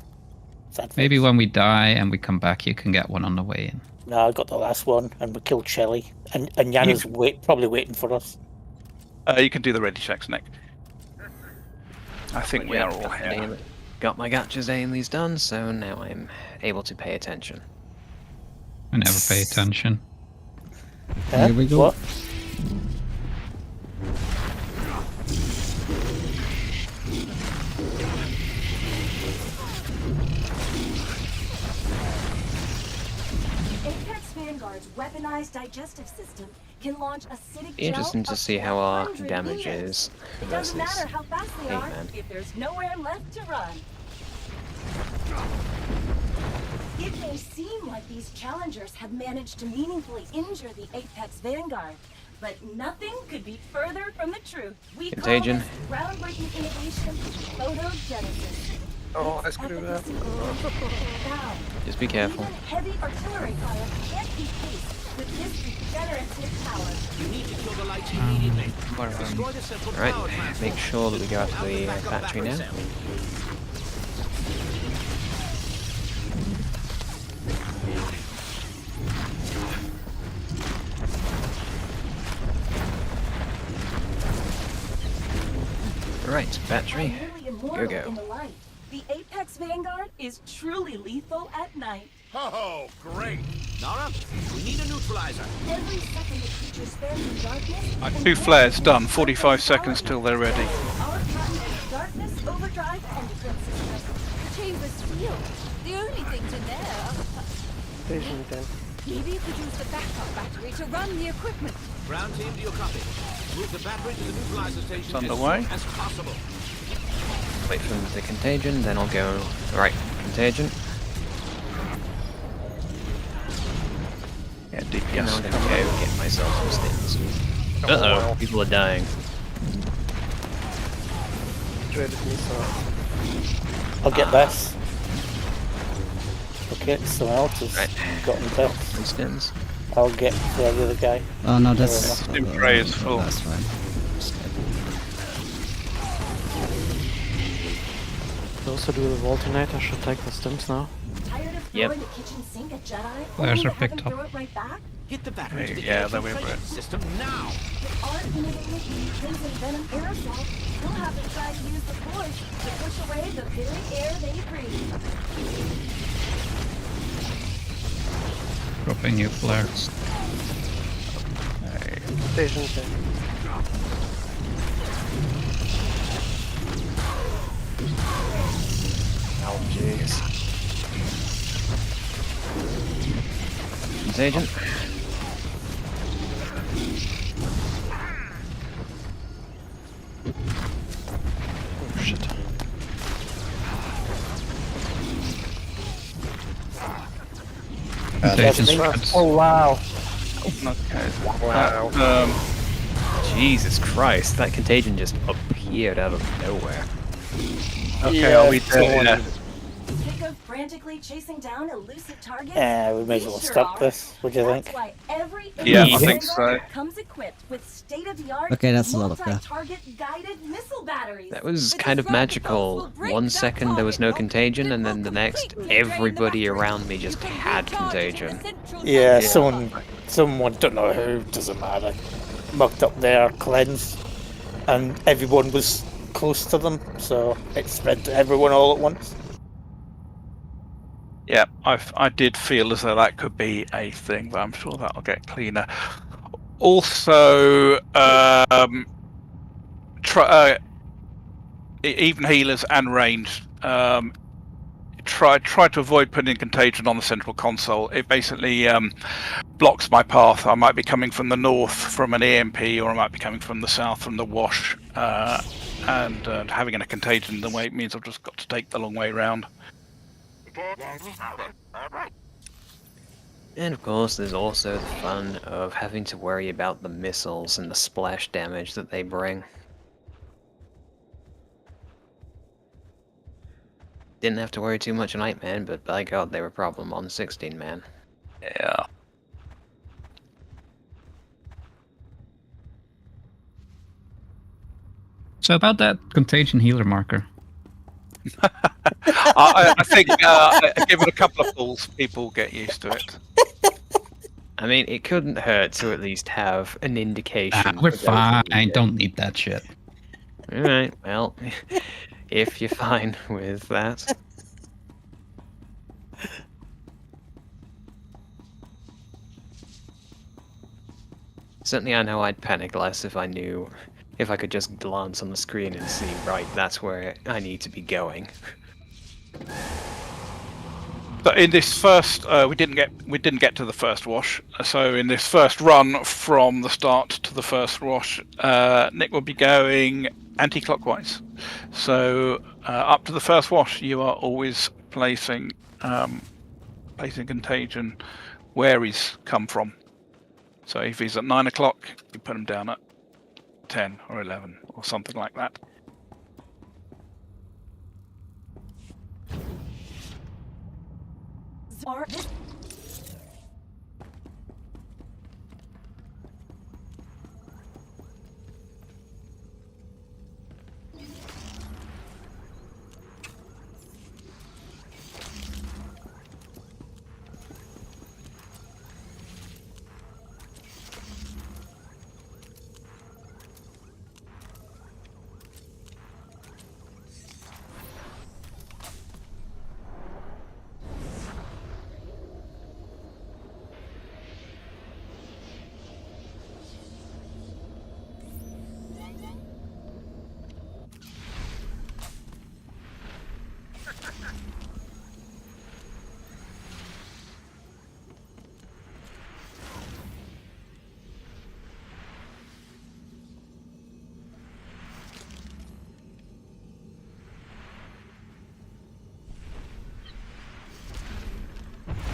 Maybe when we die and we come back, you can get one on the way in. No, I got the last one, and we killed Shelly, and Yana's probably waiting for us. You can do the ready checks, Nick. I think we are all here. Got my gotchas dailies done, so now I'm able to pay attention. I never pay attention. Here we go. What? Apex Vanguard's weaponized digestive system can launch acidic gel. Interesting to see how our 100 damage meters. is It versus doesn't matter how fast they are 8 man. if there's nowhere left to run. It may seem like these challengers have managed to meaningfully injure the Apex Vanguard, but nothing could be further from the truth. We Contagion. call this groundbreaking innovation photogenesis. Oh, I screwed up. Just be careful. Even heavy artillery fire can't keep pace with this regenerative power. You need to kill the lights immediately. Alright, make sure that we go out to the factory now. Right, battery. Nearly immortal Go. in the light. The Apex Vanguard is truly lethal at night. Oh, great! Nara, we need a neutralizer. Every second the creature spends in darkness. 2 flares done. 45 seconds till they're ready. Our patent is darkness, overdrive, and defense system. The chamber's sealed. The only things in there. Station 10. Maybe you could use the backup battery to run the equipment. Ground team, do your copy. Move the battery to the neutralizer station It's underway. as soon as possible. Wait for the contagion, then I'll go. Right, contagion. Yeah, And DPS. I'm gonna go get myself some stins. Uh oh, people are dying. Dreaded missile. I'll get this. Okay, someone else has Right. gotten this. Some stins. I'll get the other guy. Oh no, that's... Stim tray is full. That's fine. Those who do the alternator should take the stims now. Tired of Yep. throwing the kitchen sink at Jedi? Flares only are to have picked them up. throw it right back? Get the battery to the Yeah, they'll be filtration right. system now. With our innovative crimson venom aerosol, we'll have to try to use the force to push away the very air they breathe. Dropping new flares. Station 10. Oh jeez. Contagion. Oh shit. Contagion Yes, spreads. Oh wow. Okay. Jesus Christ, that contagion just appeared out of nowhere. Okay, are we there? Sick of frantically chasing down elusive targets? We may as well We sure stop are. this. What do you That's think? why every Yeah, Apex I think Vanguard so. comes equipped with state-of-the-art Okay, that's a lot of that. multi-target guided missile batteries. That was The kind of disruptor bolts will magical. break 1 that second there was no target. contagion, It and will then the next, completely drain the everybody battery. around me just You can had recharge contagion. to the central Yeah, target. someone, don't know who, doesn't matter, mucked up their cleanse, and everyone was close to them, so it spread to everyone all at once. Yeah, I did feel as though that could be a thing, but I'm sure that'll get cleaner. Also, even healers and range, try to avoid putting contagion on the central console. It basically blocks my path. I might be coming from the north from an EMP, or I might be coming from the south from the wash, and having a contagion in the way means I've just got to take the long way round. And of course, there's also the fun of having to worry about the missiles and the splash damage that they bring. Didn't have to worry too much on 8-man, but by God, they were a problem on 16-man. Yeah. So about that contagion healer marker. I think give it a couple of pulls, people get used to it. I mean, it couldn't hurt to at least have an indication. We're for those fine. that need it. Don't need that shit. Alright, well, if you're fine with that. Certainly I know I'd panic less if I knew, if I could just glance on the screen and see, right, that's where I need to be going. But in this first, we didn't get to the first wash. So in this first run from the start to the first wash, Nick will be going anti-clockwise. So up to the first wash, you are always placing contagion where he's come from. So if he's at 9 o'clock, you put him down at 10 or 11 or something like that.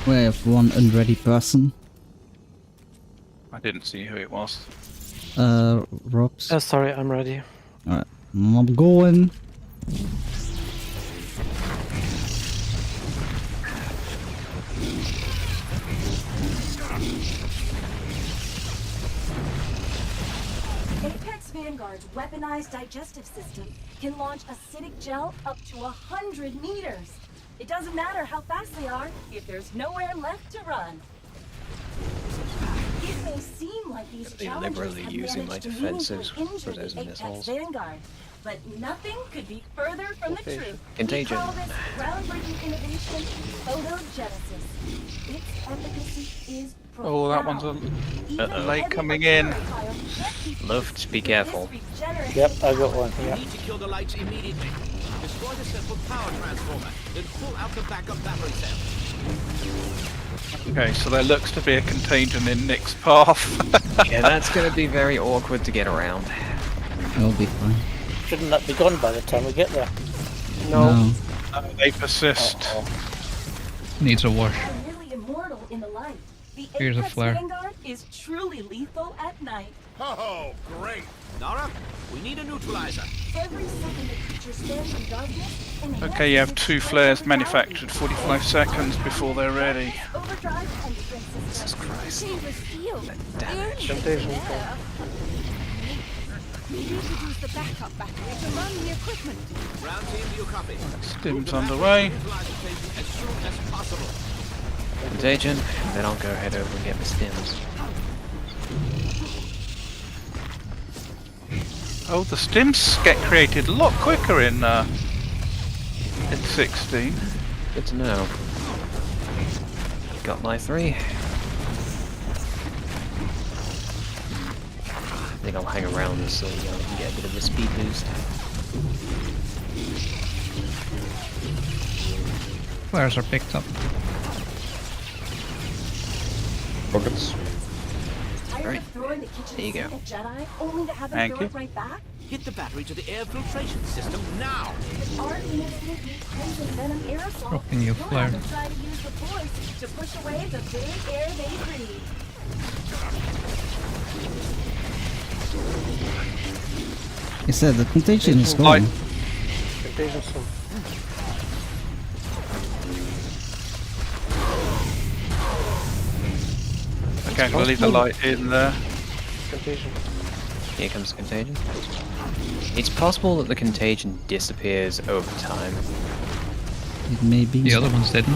We have one unready person. I didn't see who it was. Robs. Sorry, I'm ready. Alright, I'm going. Apex Vanguard's weaponized digestive system can launch acidic gel up to 100 meters. It doesn't matter how fast they are if there's nowhere left to run. It may seem like these They're challenges liberally have using managed my to defenses meaningfully for injure those the Apex missiles. Vanguard, but nothing could be further from the truth. Contagion. We call this groundbreaking innovation photogenesis. Its efficacy is profound. Oh, that one's a late coming in. Luft, be careful. Yep, I got one. You Yeah. need to kill the lights immediately. Destroy the central power transformer, then pull out the backup battery cell. Okay, so there looks to be a contagion in Nick's path. Yeah, that's going to be very awkward to get around. It'll be fine. Shouldn't that be gone by the time we get there? No. They persist. Needs a wash. Nearly immortal in the light. The Here's a Apex flare. Vanguard is truly lethal at night. Oh, great. Nara, we need a neutralizer. Every second the creature stands in darkness. Okay, you have 2 flares manufactured 45 seconds before they're ready. Overdrive and defense Jesus Christ. Chambers field. Damage. Temptation. Maybe you could use the backup battery to run the equipment. Ground team, do you copy? Stim's underway. Neutralize the station as soon as possible. Contagion, then I'll go head over and get my stims. Oh, the stims get created a lot quicker in 16. Good to know. Got my 3. I think I'll hang around so you know, can get a bit of a speed boost. Flares are picked up. Rockets. Right. throwing the kitchen There you sink go. at Jedi only to have them Thank throw you. it right back? Hit the battery to the air filtration system now. With our innovative poison venom aerosol, Dropping you you'll flare. have to try to use the force to push away the very air they breathe. He said the contagion is Light. gone. Contagion soon. Okay, we'll leave the light in there. Contagion. Here comes the contagion. It's possible that the contagion disappears over time. It may be. The other ones didn't.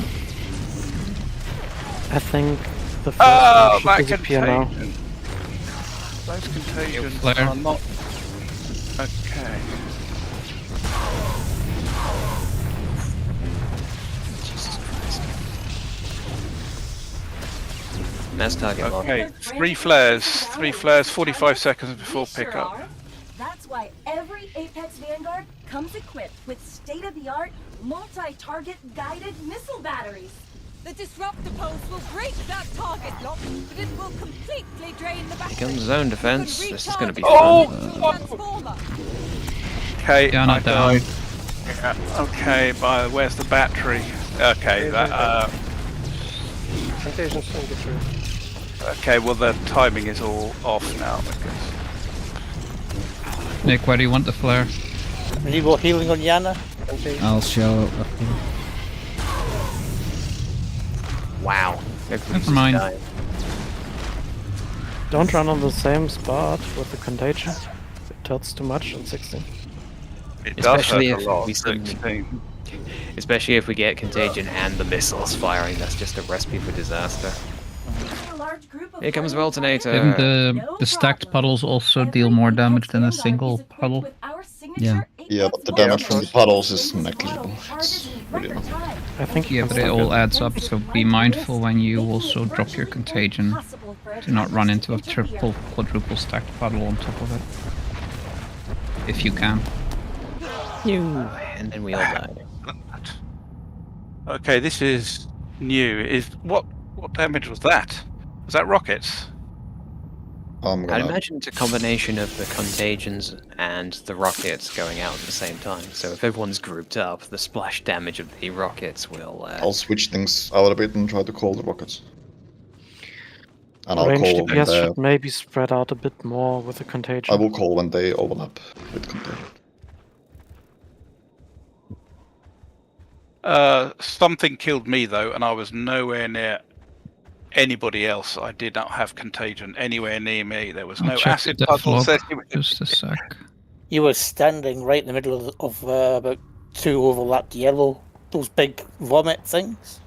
I think the first Oh, one that should disappear now. contagion. Those contagions Flare. are not... Okay. Jesus Christ. Mass target lock. Okay, 3 flares. 3 flares, 45 seconds before pickup. That's why every Apex Vanguard comes equipped with state-of-the-art, multi-target guided missile batteries. The disruptor pulse will break that target lock, but it will completely drain the battery. Here comes zone defense. This is going to be Oh! fun. Transformer. Okay, Down, I down. died. Yeah, okay, where's the battery? Okay, that, Contagion soon get through. okay, well the timing is all off now because... Nick, where do you want the flare? Any more healing on Yana? Contagion. I'll show up here. Wow. Never mind. Don't run on the same spot with the contagion. It hurts too much on 16. It does hurt Especially a if lot, we suddenly- 16. Especially if we get contagion and the missiles firing. That's just a recipe for disaster. A large group of Here comes friendly Voltonator. Didn't No the stacked problem. puddles also Every deal more Apex damage than a Vanguard single is equipped puddle? with our signature Yeah. Yeah, Apex but the damage from the Vanguard. puddles is This negligible. model charges It's in really record not. time. I think Yeah, but it all adds up, so be mindful when you also drop your contagion. Do not run into a triple, quadruple stacked puddle on top of it. If you can. And then we all died. Okay, this is new. What damage was that? Was that rockets? I'm I'd gonna. imagine it's a combination of the contagions and the rockets going out at the same time. So if everyone's grouped up, the splash damage of the rockets will... I'll switch things out a bit and try to call the rockets. And I'll Range call when DPS they... should maybe spread out a bit more with the contagion. I will call when they overlap with contagion. Something killed me though, and I was nowhere near anybody else. I did not have contagion anywhere near me. There was I'll no check acid the puddles. log. Just a sec. You were standing right in the middle of about 2 overlapped yellow, those big vomit things.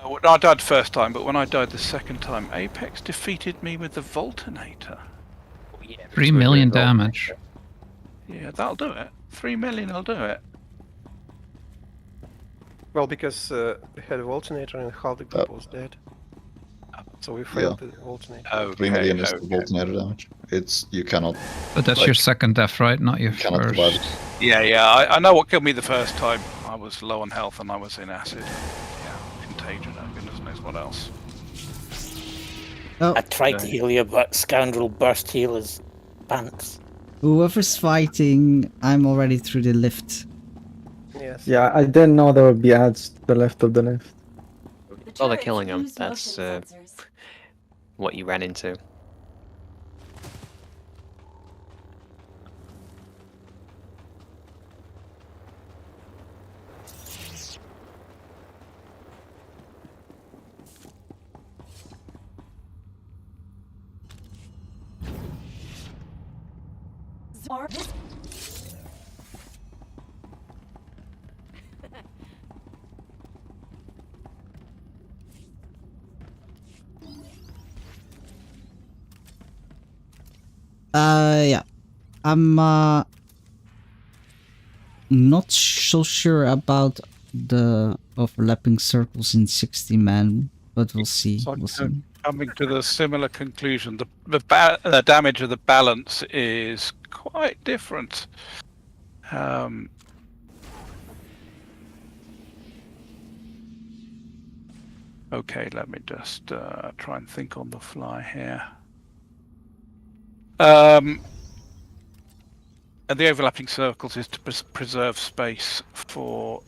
When I died the first time, but when I died the second time, Apex defeated me with the Voltinator. 3 million damage. Yeah, that'll do it. 3 million will do it. Well, because we had a Voltinator and half the group was dead. So we failed the Voltinator. Okay, 3 million is the Voltinator damage. It's... you cannot... But that's your second death, right? Not your first. Yeah, I know what killed me the first time. I was low on health and I was in acid. Yeah, contagion and goodness knows what else. Oh, I tried to heal you, but Scoundrel burst heal his pants. whoever's fighting, I'm already through the lift. Yes. Yeah, I didn't know there would be ads to the left of the lift. Well, they're killing them. That's what you ran into. Yeah. I'm not so sure about the overlapping circles in 60-man, but we'll see. So We'll see. coming to the similar conclusion, the damage of the balance is quite different. Okay, let me just try and think on the fly here. And the overlapping circles is to preserve space for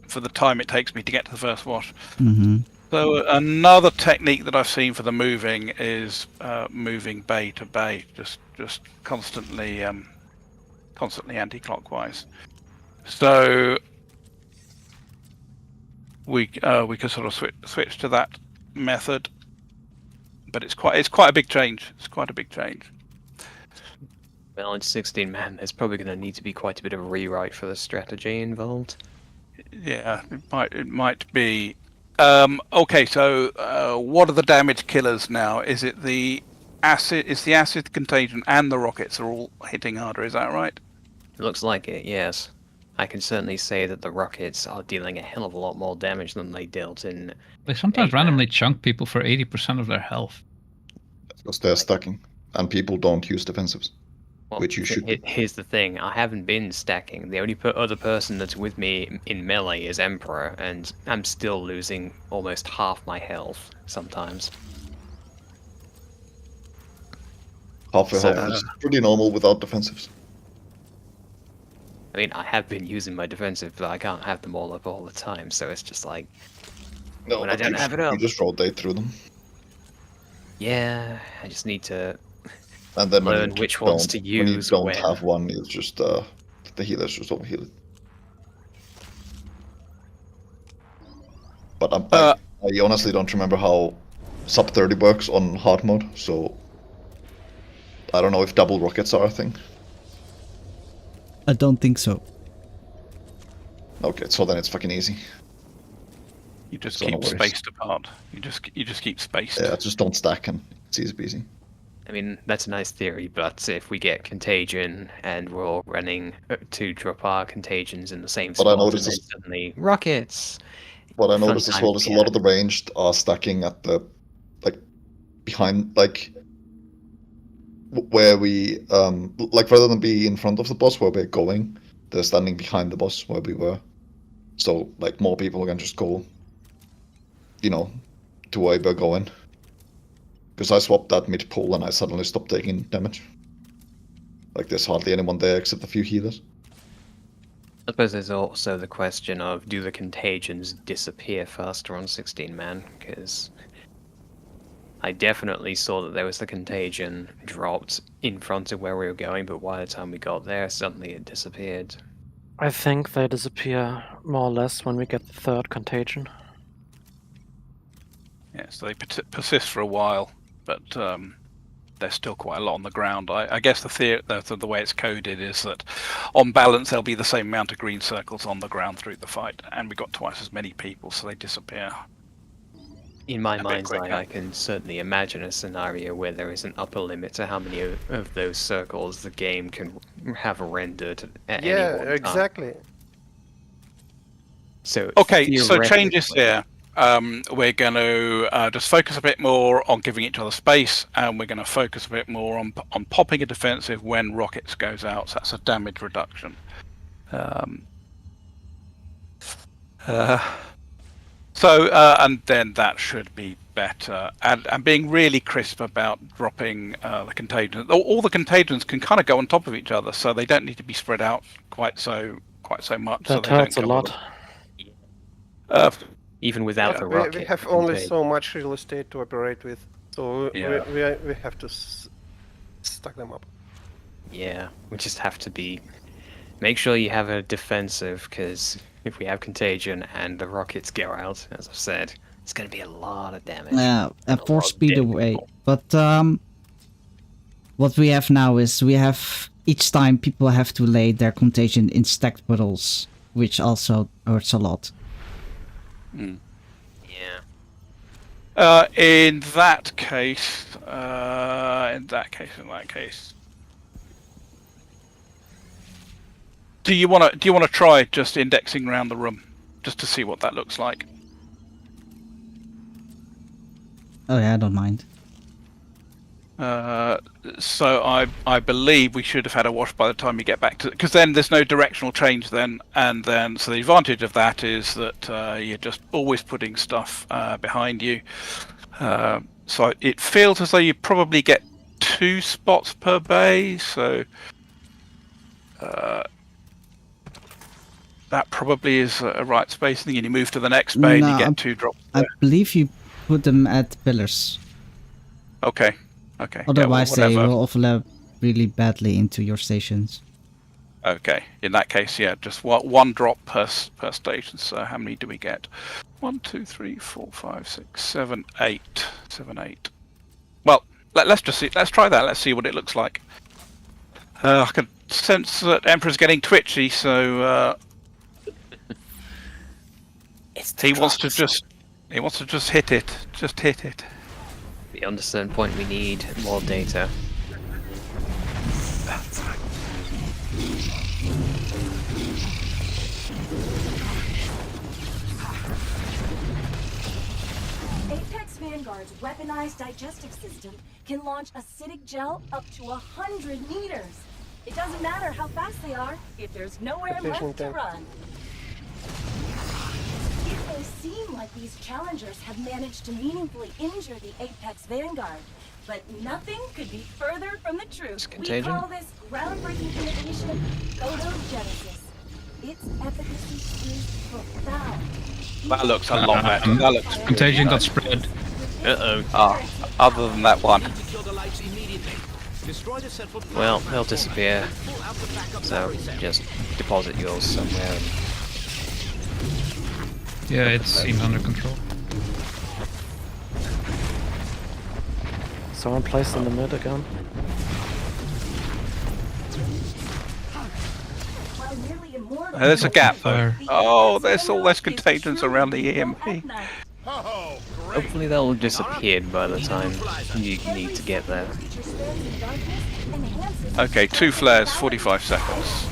for the time it takes me to get to the first wash. Mm-hmm. So another technique that I've seen for the moving is moving bay to bay, just constantly anti-clockwise. So we could sort of switch to that method, but it's quite a big change. It's quite a big change. Well, in 16 man, there's probably going to need to be quite a bit of rewrite for the strategy involved. Yeah, it might be. Okay, so what are the damage killers now? Is it the acid? Is the acid contagion and the rockets are all hitting harder? Is that right? It looks like it, yes. I can certainly say that the rockets are dealing a hell of a lot more damage than they dealt in. They sometimes randomly chunk people for 80% of their health. Because they're stacking, and people don't use defensives. Well, which you should. Here's the thing: I haven't been stacking. The only other person that's with me in melee is Emperor, and I'm still losing almost half my health sometimes. Half a health is pretty normal without defensives. I mean, I have been using my defensive, but I can't have them all up all the time, so it's just like... No, when I don't have it up... You just rotate through them. Yeah, I just need to and then learn which ones to use. When you don't have one, you just, the healers just overheal it. But I honestly don't remember how sub 30 works on hard mode, so... I don't know if double rockets are a thing. I don't think so. Okay, so then it's fucking easy. You just keep spaced apart. You just keep spaced. Yeah, just don't stack and it's easy peasy. I mean, that's a nice theory, but if we get contagion and we're all running to drop our contagions in the same spot, and then suddenly rockets. What I noticed as well is a lot of the ranged are stacking at the behind where we rather than be in front of the boss where we're going, they're standing behind the boss where we were. So more people can just go, to where we're going. Because I swapped that mid-pull and I suddenly stopped taking damage. Like there's hardly anyone there except a few healers. I suppose there's also the question of, do the contagions disappear faster on 16-man? Because I definitely saw that there was the contagion dropped in front of where we were going, but by the time we got there, suddenly it disappeared. I think they disappear more or less when we get the third contagion. Yeah, so they persist for a while, but there's still quite a lot on the ground. I guess the way it's coded is that on balance there'll be the same amount of green circles on the ground through the fight, and we got twice as many people, so they disappear. In my mind's eye, I can certainly imagine a scenario where there is an upper limit to how many of those circles the game can have rendered at any one time. Exactly. So okay, so changes here. We're going to just focus a bit more on giving each other space, and we're going to focus a bit more on popping a defensive when rockets goes out. So that's a damage reduction. And then that should be better. And being really crisp about dropping the contagions. All the contagions can kind of go on top of each other, so they don't need to be spread out quite so much. That so hurts a lot. Even without the rocket. We have only so much real estate to operate with, so we have to stack them up. Yeah, we just have to make sure you have a defensive, because if we have contagion and the rockets go out, as I've said, it's going to be a lot of damage. Yeah, and 4 speed away. But what we have now is each time people have to lay their contagion in stacked puddles, which also hurts a lot. Mm. Yeah. In that case. Do you want to try just indexing around the room, just to see what that looks like? Oh yeah, I don't mind. So I believe we should have had a wash by the time you get back to, because then there's no directional change then, and then so the advantage of that is that you're just always putting stuff behind you. So it feels as though you probably get 2 spots per bay, so that probably is a right spacing, and you move to the next bay and you get 2 drops there. I believe you put them at pillars. Okay. Otherwise, yeah, they will overlap really badly into your stations. Okay. In that case, yeah, just 1 drop per station. So how many do we get? 1, 2, 3, 4, 5, 6, 7, 8. 7, 8. Well, let's just see. Let's try that. Let's see what it looks like. I can sense that Emperor's getting twitchy, so he wants to just hit it. Just hit it. Beyond a certain point, we need more data. Apex Vanguard's weaponized digestive system can launch acidic gel up to 100 meters. It doesn't matter how fast they are if there's nowhere left to run. It may seem like these challengers have managed to meaningfully injure the Apex Vanguard, but nothing could be further from the truth. We call this groundbreaking innovation Photogenesis. Its efficacy is profound. That looks a lot better. That looks Contagion got spread. Other than that one. Well, they'll disappear. So just deposit yours somewhere. Yeah, it seems under control. Someone placed in the mid again. There's a gap though. Oh, there's all less contagions around the EMP. Hopefully they'll have disappeared by the time you need to get there. Okay, 2 flares, 45 seconds.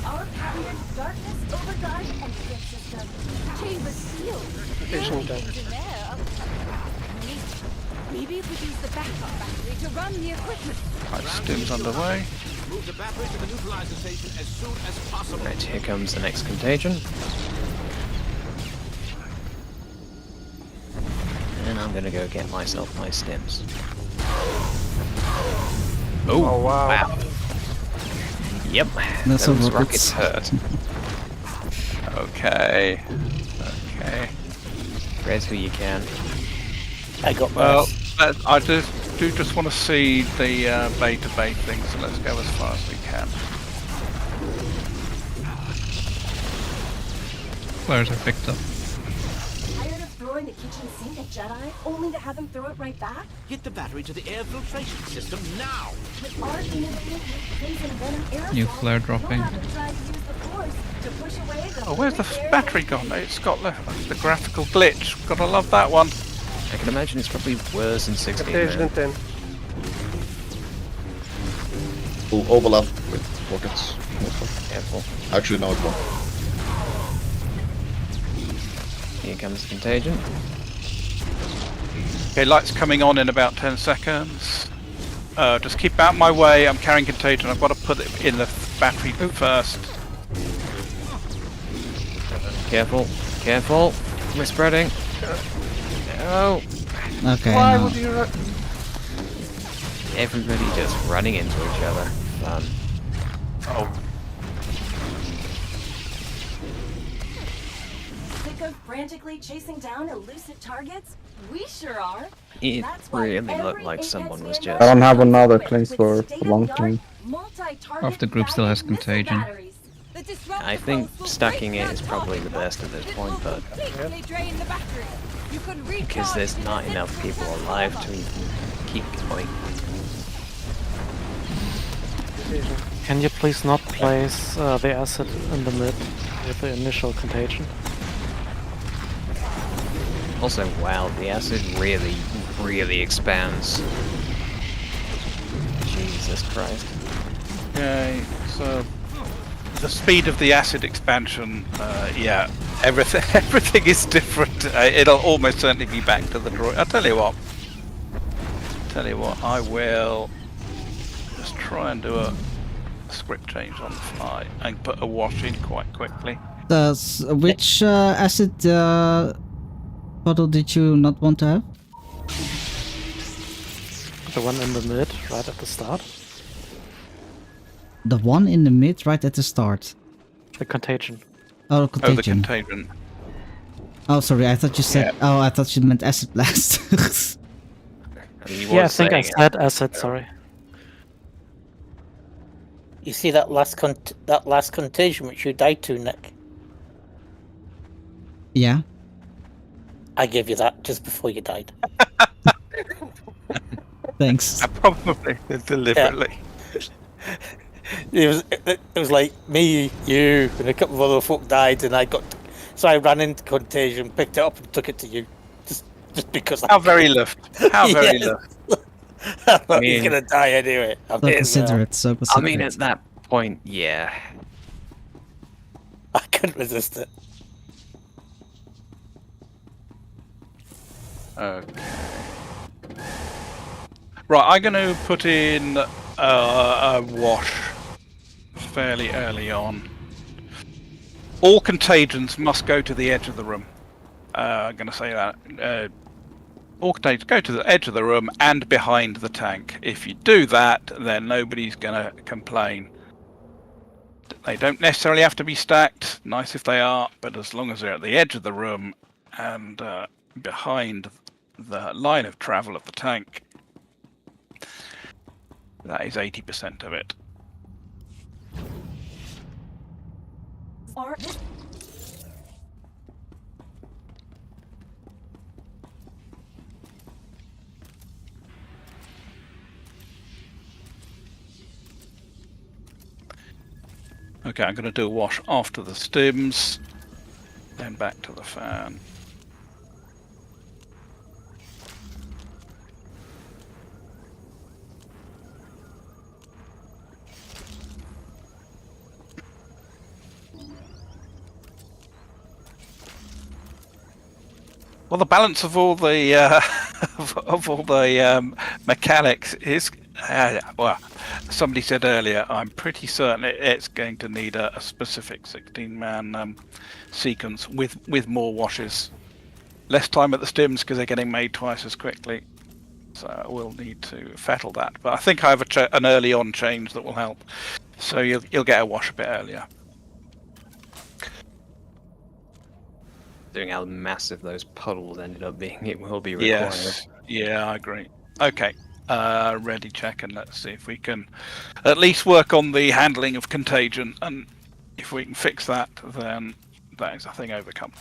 Maybe if we use the backup battery to run the equipment. Right, stims underway. Move the battery to the neutralizer station as soon as possible. Right, here comes the next contagion. And I'm gonna go get myself my stims. Oh, wow. Yep. That's Those a rockets hurt. Okay. Okay. Res who you can. I got Well, I just want to see the beta thing, so let's go as far as we can. Flares are picked up. Tired of throwing the kitchen sink at Jedi, only to have him throw it right back? Get the battery to the air filtration system now! With our innovative poison venom aerosol, New flare dropping. we'll have to try to use the Force to push away the Oh, where's the horrid battery gone? It's got the graphical glitch. Gotta love that one. I can imagine it's probably worse than 16. Contagion Man. 10. Will overlap with rockets. Careful. Actually, no, it won't. Here comes the contagion. Okay, lights coming on in about 10 seconds. Just keep out my way. I'm carrying contagion. I've got to put it in the battery first. Careful. Careful. We're spreading. No. Okay. Why no. would you? Everybody just running into each other. Fun. Oh. Sick of frantically chasing down elusive targets? We sure are. It That's why really looked every like Apex someone was Vanguard just... I don't have another equipped with claim for long state-of-the-art term. multi-target Half the group still has guided missile contagion. batteries. The disruptor I think pulse will stacking break it is that probably the target best at this lock, point, but but... it will completely drain the battery. You can Because there's recharge not in a enough central people transformer. alive to even keep going. Can you please not place the acid in the mid with the initial contagion? Also, wow, the acid really, really expands. Jesus Christ. Okay, so the speed of the acid expansion, yeah, everything is different. It'll almost certainly be back to the drawing. I'll tell you what, I will just try and do a script change on the fly and put a wash in quite quickly. Which acid bottle did you not want to have? The one in the mid, right at the start. The one in the mid right at the start. The contagion. Oh, contagion. Oh, the contagion. Oh, sorry, I thought you said... Yeah. Oh, I thought you meant acid blast. I mean, he Yeah, I was think I saying it. said acid, sorry. You see that last contagion which you died to, Nick? Yeah. I gave you that just before you died. Thanks. Probably deliberately. It was like me, you, and a couple of other folk died, and I ran into contagion, picked it up, and took it to you, just because. How very left. How very left. I thought I he's mean- gonna die anyway. So considerate, so I considerate. mean, at that point, yeah. I couldn't resist it. Okay. Right, I'm going to put in a wash fairly early on. All contagions must go to the edge of the room. I'm going to say that. All contagions go to the edge of the room and behind the tank. If you do that, then nobody's going to complain. They don't necessarily have to be stacked. Nice if they are, but as long as they're at the edge of the room and behind the line of travel of the tank, that is 80% of it. Okay, I'm going to do a wash after the stims, then back to the fan. Well, the balance of all the mechanics is, well, somebody said earlier, I'm pretty certain it's going to need a specific 16-man sequence with more washes. Less time at the stims because they're getting made twice as quickly. So we'll need to fettle that. But I think I have an early on change that will help. So you'll get a wash a bit earlier. Doing how massive those puddles ended up being, it will be required. Yes. Yeah, I agree. Okay. Ready check, and let's see if we can at least work on the handling of contagion, and if we can fix that, then that is a thing overcome.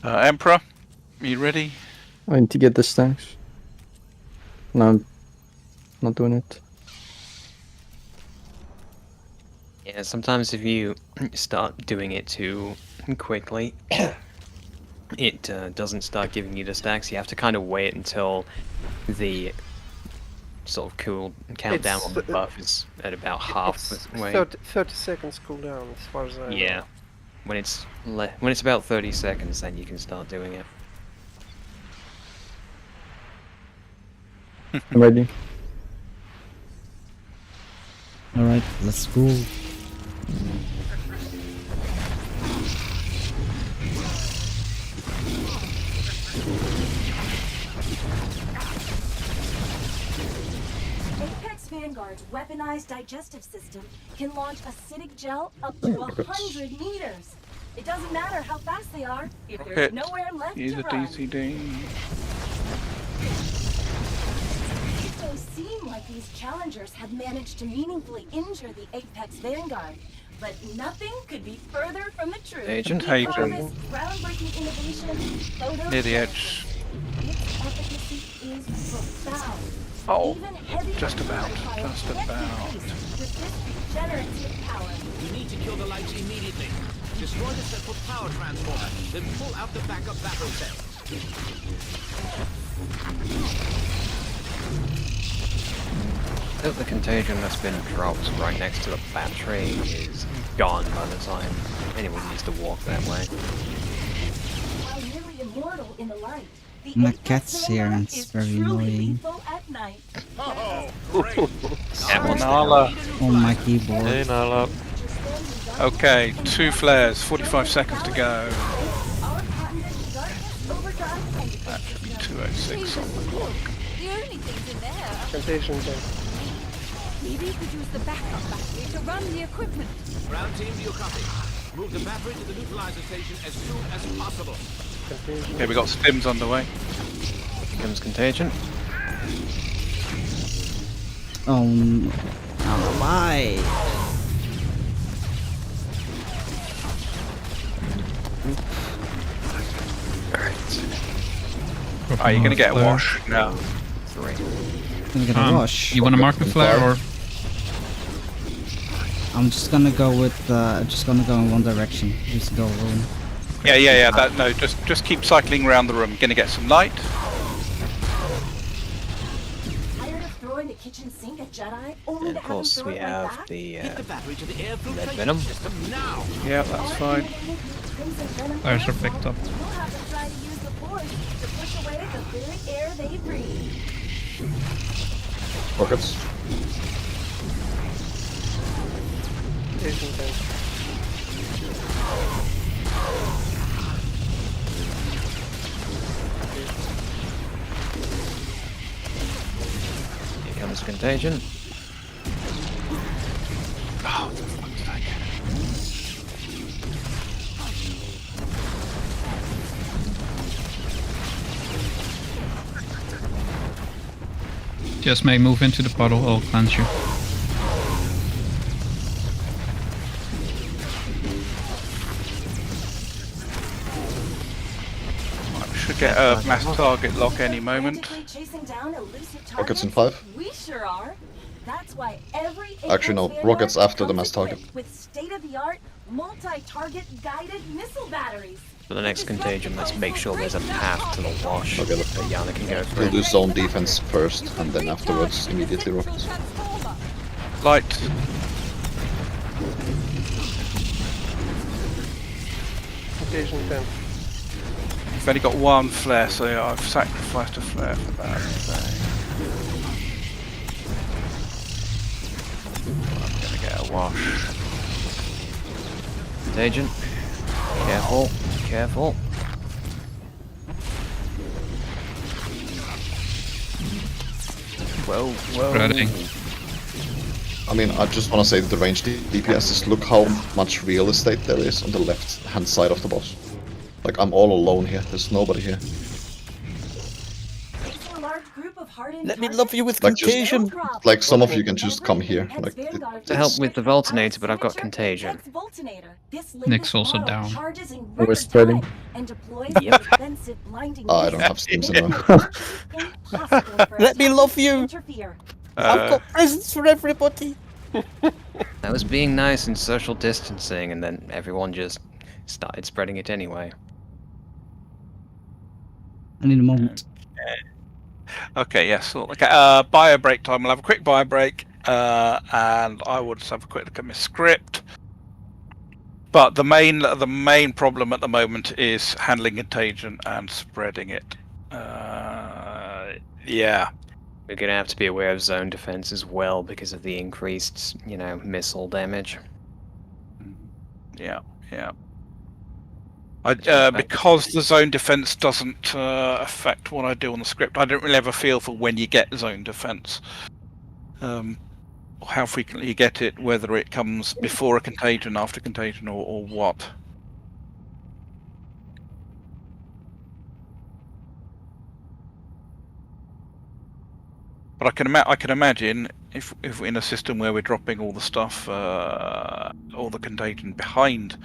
Emperor, are you ready? I need to get the stacks. No, I'm not doing it. Yeah, sometimes if you start doing it too quickly, it doesn't start giving you the stacks. You have to kind of wait until the sort of countdown on the buff is at about halfway. 30 seconds cooldown, as far as I know. Yeah. When it's about 30 seconds, then you can start doing it. I'm ready. Alright, let's go. Apex Vanguard's weaponized digestive system can launch acidic gel up to 100 meters. It doesn't matter how fast they are if there's nowhere left Use to a run. DCD. It may seem like these challengers have managed to meaningfully injure the Apex Vanguard, but nothing could be further from the truth. Agent, We call this groundbreaking innovation photo. Near the edge. Its efficacy is profound. Oh, Even heavy just about. projectiles Just can't about. compete with this regenerative power. You need to kill the lights immediately. Destroy the central power transformer, then pull out the backup battery cell. The contagion that's been dropped right next to the battery is gone by the time anyone needs to walk that way. While nearly immortal in the light, the My Apex cat's here and it's is very truly annoying. lethal at night. Nala. On my keyboard. Hey, Nala. Okay, 2 flares, 45 seconds to go. That should be 2:06 on the clock. The only things in there. Contagion then. Maybe you could use the backup battery to run the equipment. Ground team, do you copy? Move the battery to the neutralizer station as soon as possible. Contagion. Okay, we got stims on the way. Here comes contagion. Why? Are you gonna get a wash? No. 3. Gonna get a wash. You want to mark the flare or? I'm just gonna go with just gonna go in one direction. Just go alone. Yeah. That no, just keep cycling around the room. Gonna get some light. Tired of throwing the kitchen sink at Jedi only And to of have them course throw we it right have back? the Get the battery to the air lead filtration venom. system now. Yeah, that's fine. Flares are picked up. We'll have to try to use the force to push away the very air they breathe. Rockets. Contagion then. Here comes contagion. Oh, the fuck did I get? Just may move into the puddle, I'll cleanse you. We should get a mass target lock any moment. Frantically chasing down elusive Rockets in targets? 5. We sure are. That's why every Actually, no, Apex rockets Vanguard after the comes mass target. equipped with state-of-the-art multi-target guided missile batteries. For the next contagion, let's make sure there's a path to the wash Okay, that Yana can go We'll through. do zone defense first, and then afterwards immediately rockets. Light. contagion 10. I've only got one flare, so I've sacrificed a flare for that. So. I'm gonna get a wash. Agent, careful, careful. Whoa, whoa. Spreading. I mean, I just want to say that the ranged DPS is look how much real estate there is on the left-hand side of the boss. Like, I'm all alone here. There's nobody here. Let me love you with Like, just, contagion. like some of you can just come here. Like, To help with the Voltinator, but I've got contagion. Nick's also down. We're spreading. Yep. oh, I don't have steams in there. Let me love you. I've got presents for everybody. I was being nice and social distancing, and then everyone just started spreading it anyway. I need a moment. Okay, yes. Okay, bio break time. I'll have a quick bio break, and I will just have a quick look at my script. But the main problem at the moment is handling contagion and spreading it. Yeah. We're gonna have to be aware of zone defense as well because of the increased, missile damage. Yeah, yeah. Because the zone defense doesn't affect what I do on the script, I don't really have a feel for when you get zone defense. Or how frequently you get it, whether it comes before a contagion, after contagion, or what. But I can imagine if we're in a system where we're dropping all the stuff, all the contagion behind.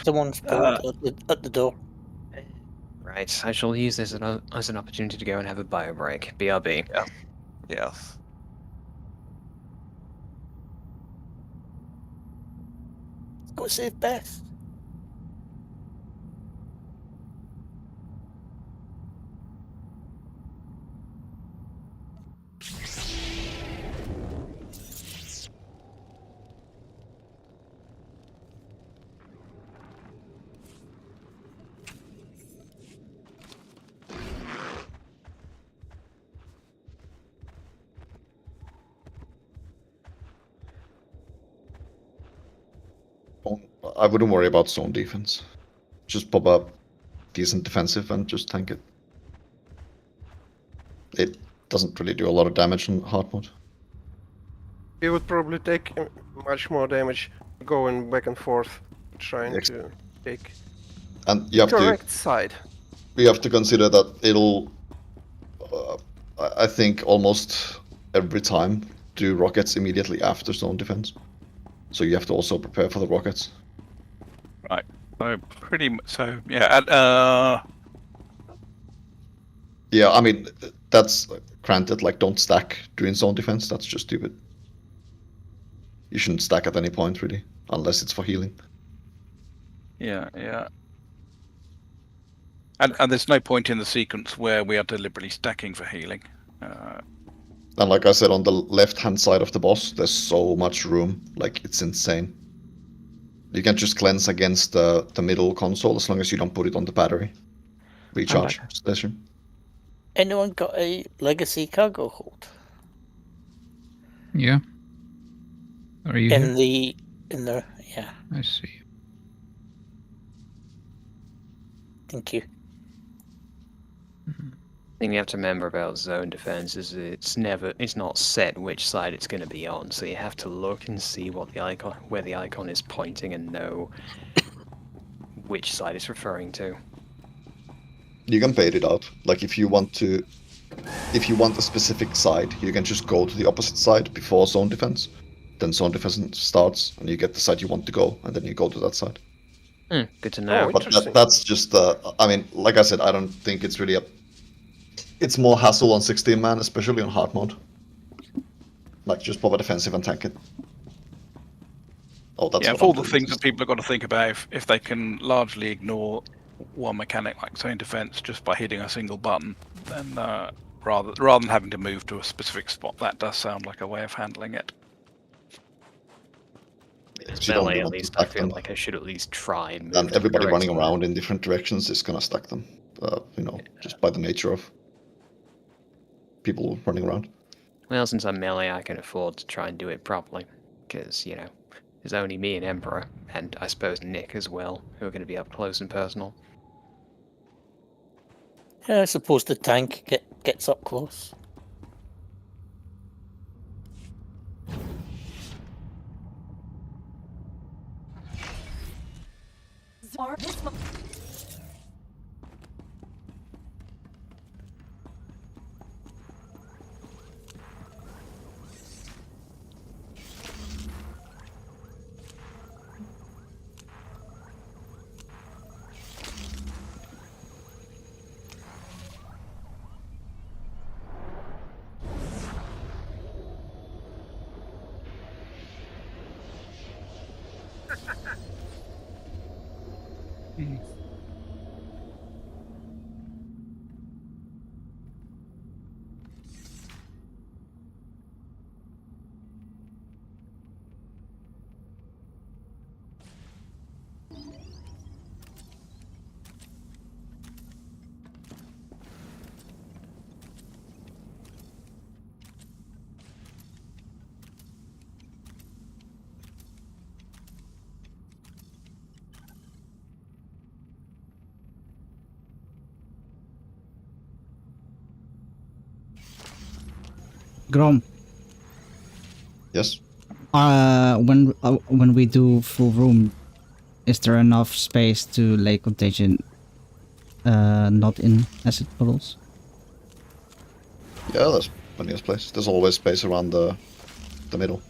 Someone's at the door. Right, I shall use this as an opportunity to go and have a bio break. BRB. Yeah. Yes. Go save Beth. I wouldn't worry about zone defense. Just pop up decent defensive and just tank it. It doesn't really do a lot of damage in hard mode. We would probably take much more damage going back and forth, trying to take and you have correct side. We have to consider that it'll, I think, almost every time do rockets immediately after zone defense. So you have to also prepare for the rockets. Right. So so yeah. Yeah, I mean that's granted. Like, don't stack during zone defense. That's just stupid. You shouldn't stack at any point really, unless it's for healing. Yeah, yeah. And there's no point in the sequence where we are deliberately stacking for healing. And like I said, on the left-hand side of the boss, there's so much room. Like, it's insane. You can just cleanse against the middle console as long as you don't put it on the battery. Recharge station. Anyone got a legacy cargo hold? Yeah. Are you in here? the yeah. I see. Thank you. The thing you have to remember about zone defense is it's not set which side it's going to be on, so you have to look and see where the icon is pointing and know which side it's referring to. You can bait it out. Like, if you want a specific side, you can just go to the opposite side before zone defense. Then zone defense starts, and you get the side you want to go, and then you go to that side. Good to know. But that's just, I mean, like I said, I don't think it's really it's more hassle on 16-man, especially on hard mode. Like, just pop a defensive and tank it. Oh, that's of all the things that people have got to think about, if they can largely ignore one mechanic like zone defense just by hitting a single button, then rather than having to move to a specific spot, that does sound like a way of handling it. Against melee, at least, I feel like I should at least try and move. And everybody running correctly. around in different directions is gonna stack them. You know, just by the nature of people running around. Well, since I'm melee, I can afford to try and do it properly. Because, you know, there's only me and Emperor, and I suppose Nick as well, who are going to be up close and personal. Yeah, I suppose the tank gets up close. Grom. Yes. When we do full room, is there enough space to lay contagion? Not in acid puddles. Yeah, there's plenty of space. There's always space around the middle.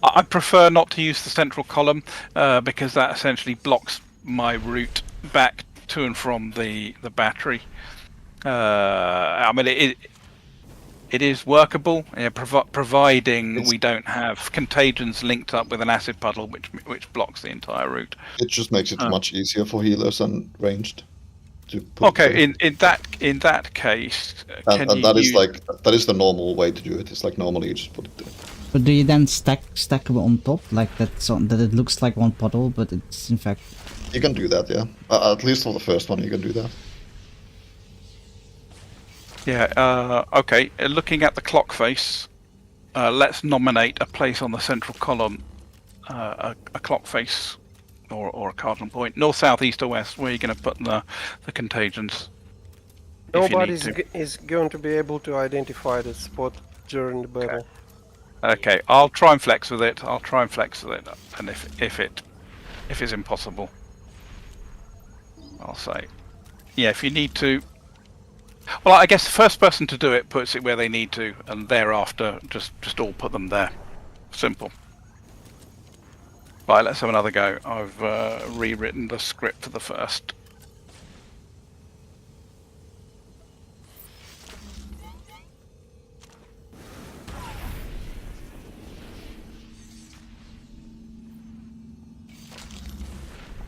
I prefer not to use the central column because that essentially blocks my route back to and from the battery. I mean, it is workable, providing we don't have contagions linked up with an acid puddle, which blocks the entire route. It just makes it much easier for healers and ranged to put. Okay, in that case, and that is the normal way to do it. It's like normally you just put it there. But do you then stack them on top like that, so that it looks like one puddle, but it's in fact? You can do that, yeah. At least for the first one, you can do that. Yeah, okay. Looking at the clock face, let's nominate a place on the central column, a clock face, or a cardinal point, north, south, east, or west. Where are you going to put the contagions? Nobody is going to be able to identify the spot during the battle. Okay, I'll try and flex with it. And if it's impossible, I'll say, yeah. If you need to. Well, I guess the first person to do it puts it where they need to, and thereafter just all put them there. Simple. Right, let's have another go. I've rewritten the script for the first.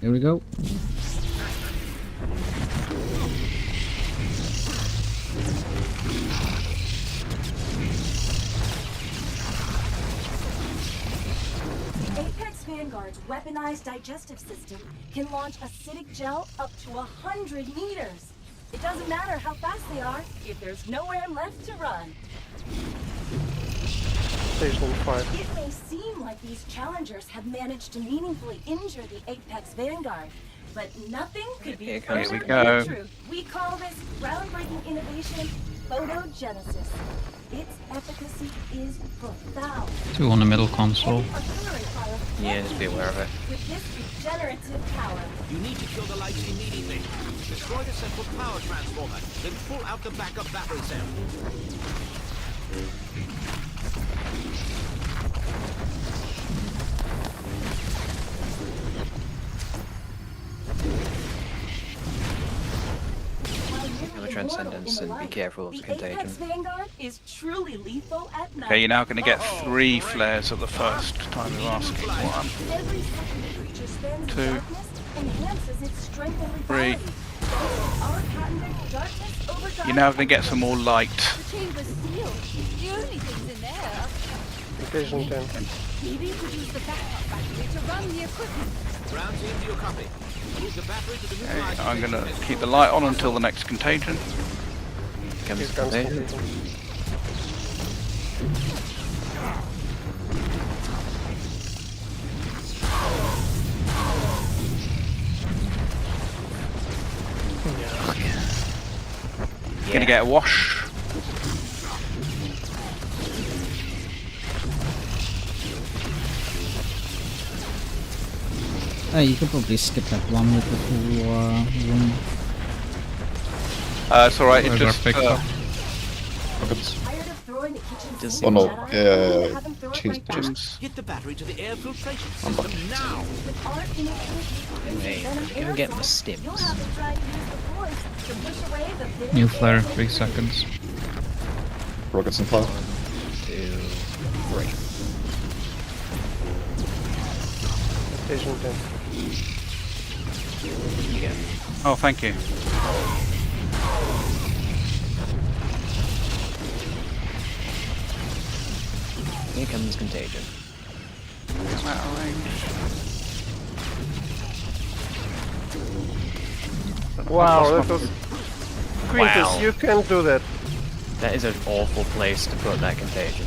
Here we go. Apex Vanguard's weaponized digestive system can launch acidic gel up to 100 meters. It doesn't matter how fast they are if there's nowhere left to run. Station 5. It may seem like these challengers have managed to meaningfully injure the Apex Vanguard, but nothing could be further from the truth. We call this groundbreaking innovation photogenesis. Its efficacy is profound. 2 on the middle console. Yeah, just be aware of it. With this regenerative power, You need to kill the lights immediately. Destroy the central power transformer, then pull out the backup battery cell. Transcendence and be careful of the contagion. Apex Vanguard is truly lethal at night. Okay, you're now going to get 3 flares at the first time of asking. 1, Every second the creature spends in 2, darkness enhances its strength and 3. lethality. Our patented darkness overdrive. You're now going to get some more light. The chamber's sealed. The only thing's in there. Station 10. Maybe we could use the backup battery to run the equipment. Ground team, do your copy. Use the battery to the Okay, I'm gonna keep the light on until the next contagion. Comes contagion. Gonna get a wash. Oh, you could probably skip that one with the full room. It's alright, it just... Oh no, yeah, cheese. Get the battery to the air filtration system now. Hey, I'm gonna get my stims. New flare, 3 seconds. Rockets and fire. 1, 2, 3. Station 10. Yeah. Oh, thank you. Here comes contagion. Wow, that was... Quintus, Wow. you can't do that. That is an awful place to put that contagion.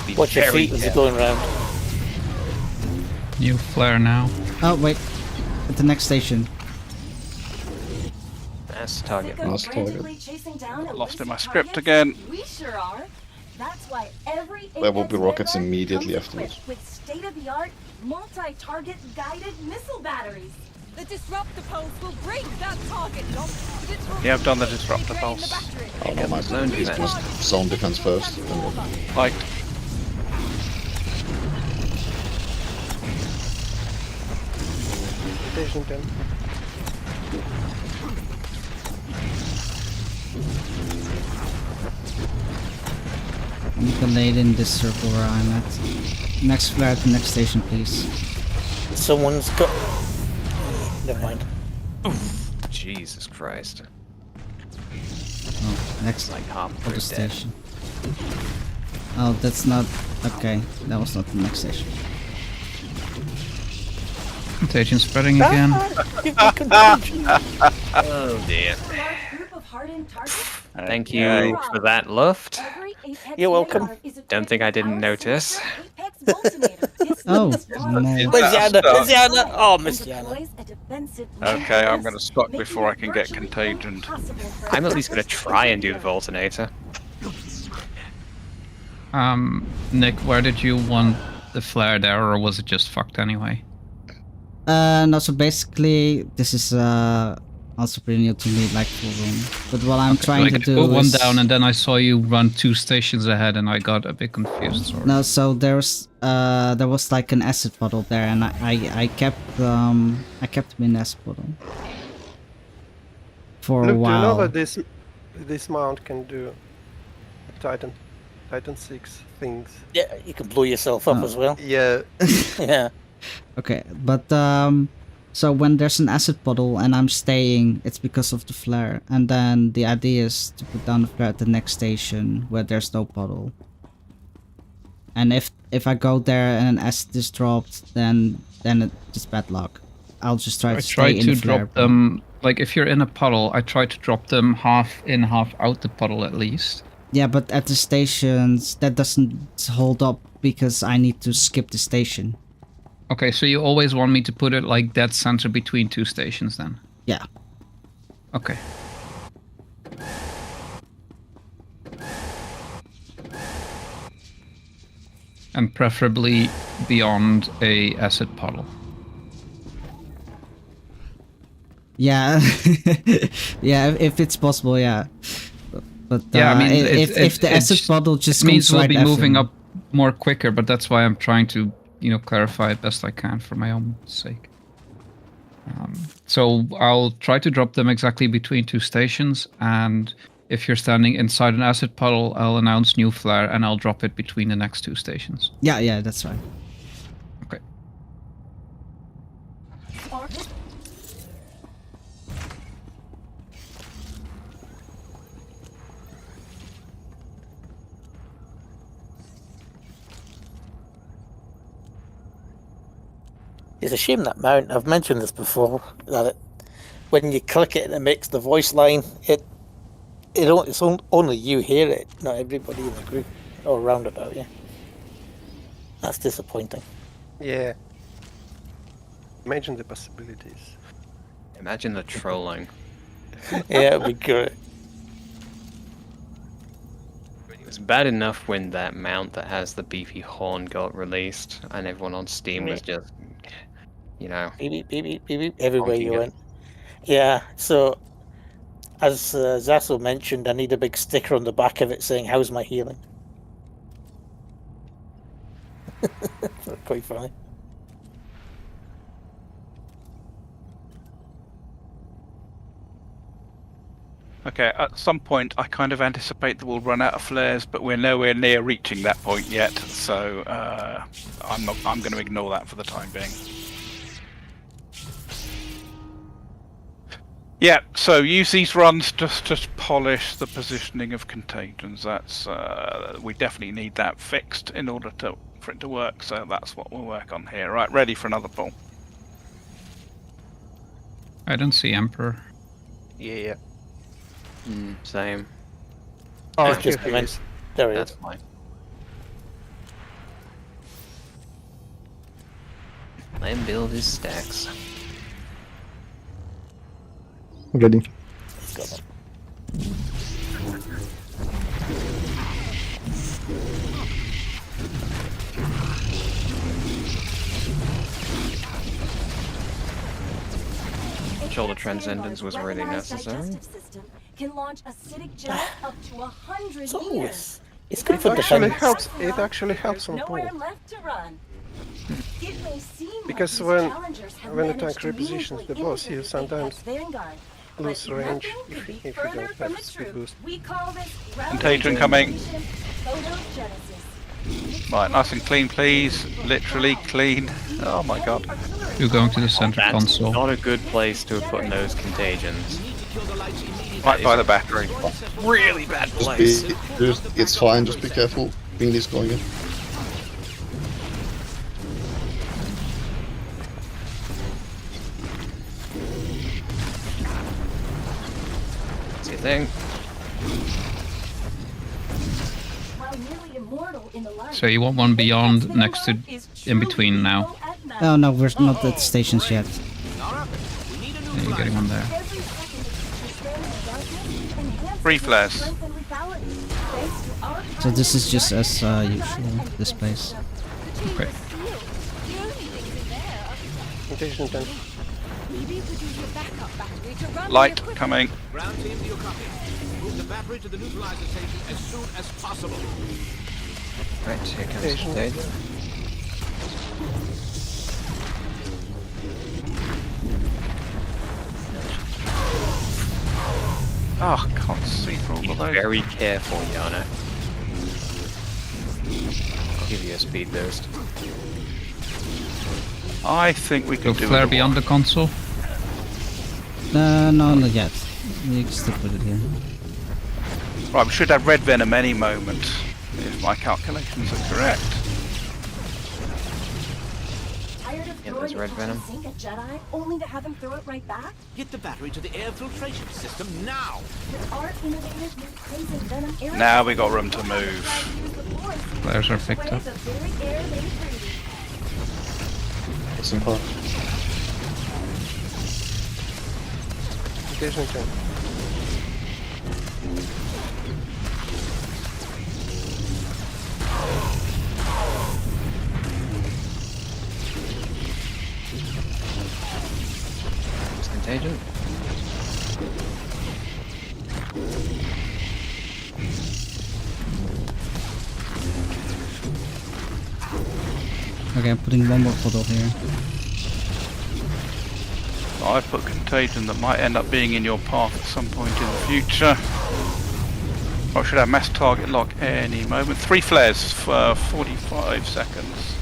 Be Watch your very feet as you're careful. going round. New flare now. Oh, wait. At the next station. That's the target. Last target. Lost in my script again. We sure are. That's why every There will be Apex rockets Vanguard immediately comes afterwards. equipped with state-of-the-art, multi-target guided missile batteries. The disruptor pulse will break that target lock, but it will Yeah, I've done the completely disruptor drain the pulse. battery. Oh no, my Zone defense. zone defense first. Like, Station 10. I'm grenade in this circle where I'm at. Next flare at the next station, please. Someone's got. Never mind. Jesus Christ. Oh, next Like half other dead. station. Oh, that's not... Okay, that was not the next station. Contagion spreading again. Oh dear. Thank you Okay. for that, Luft. You're welcome. Don't think I didn't notice. Oh, Where's Yana? Where's Yana? Oh, Miss Yana. okay, I'm gonna stop before I can get contagioned. I'm at least gonna try and do the Vultinator. Nick, where did you want the flare there, or was it just fucked anyway? No, so basically, this is also pretty new to me, like full room. But what I'm trying to do put one is... down, and then I saw you run 2 stations ahead, and I got a bit confused. Sorry. No, so there was like an acid bottle there, and I kept him in acid bottle for Look, a do you know while. that this mount can do Titan 6 things? Yeah, you can blow yourself up as well. Yeah. Yeah. Okay, but so when there's an acid bottle and I'm staying, it's because of the flare, and then the idea is to put down the flare at the next station where there's no bottle. And if I go there and an acid is dropped, then it's bad luck. I'll just try I to try stay in to the flare. drop them, like if you're in a puddle, I try to drop them half in, half out the puddle at least. Yeah, but at the stations that doesn't hold up because I need to skip the station. Okay, so you always want me to put it like dead center between 2 stations then? Yeah. Okay. And preferably beyond a acid puddle. Yeah, yeah, if it's possible, yeah. But Yeah, I mean, if the acid bottle just it means comes we'll right be after moving me. up more quicker, but that's why I'm trying to, clarify it best I can for my own sake. So I'll try to drop them exactly between 2 stations, and if you're standing inside an acid puddle, I'll announce new flare and I'll drop it between the next 2 stations. Yeah, that's right. Okay. It's a shame that mount. I've mentioned this before. That when you click it and it makes the voice line, it's only you hear it, not everybody in the group or around about you. That's disappointing. Yeah. Imagine the possibilities. Imagine the trolling. Yeah, it'd be great. It was bad enough when that mount that has the beefy horn got released, and everyone on Steam was just, you know, Beep, beep, beep, beep, beep, everywhere you it. went. Yeah, so as Zasso mentioned, I need a big sticker on the back of it saying, "How's my healing?" Quite funny. Okay, at some point I kind of anticipate that we'll run out of flares, but we're nowhere near reaching that point yet, so I'm going to ignore that for the time being. Yeah, so use these runs just to polish the positioning of contagions. That's we definitely need that fixed in order for it to work, so that's what we'll work on here. Right, ready for another pull. I don't see Emperor. Yeah. Same. Oh, It's just immense. There it That's is. fine. Let him build his stacks. Ready. Got it. Shoulder Transcendence was really necessary. Can launch acidic gel up to 100 So meters. it's good for Actually defense. helps on pull. Nowhere left to run. It may seem Because like these challengers have when the managed tank to repositions the meaningfully boss, injure you the sometimes Apex Vanguard, lose but range nothing could be if you further don't from have the speed truth. boost. We call this Contagion coming. photogenesis. Right, nice and clean, please. Literally clean. Oh my god. You're going to the center That's console. not a good place to have put those contagions. Right by the battery. Really bad Just place. it's fine, just be careful. Beanie's going in. What's your thing? While nearly immortal in the light, So you want one beyond next to in between now. Oh no, we're not at the stations yet. Yeah, you're getting one there. 3 flares. So this is just as usual, this place. Okay. Contagion 10. Light coming. Ground team to your copy. Move the battery to the neutralizer station as soon as possible. Right, here comes Contagion. Oh, can't see for all Be of those. very careful, Yana. I'll give you a speed boost. I think we can Go do flare it. beyond the console. No, not yet. You can still put it here. Right, we should have red venom any moment, if my calculations are correct. Yeah, there's red venom. Sink a Jedi only to have him throw it right back? Get the battery to the air filtration system now. With our innovative new crimson venom air Now we got room to move. Flares are picked up. the very air they breathe. It's in part. Contagion 10. It's Contagion. Okay, I'm putting one more photo here. I put contagion that might end up being in your path at some point in the future. I should have mass target lock any moment. 3 flares for 45 seconds.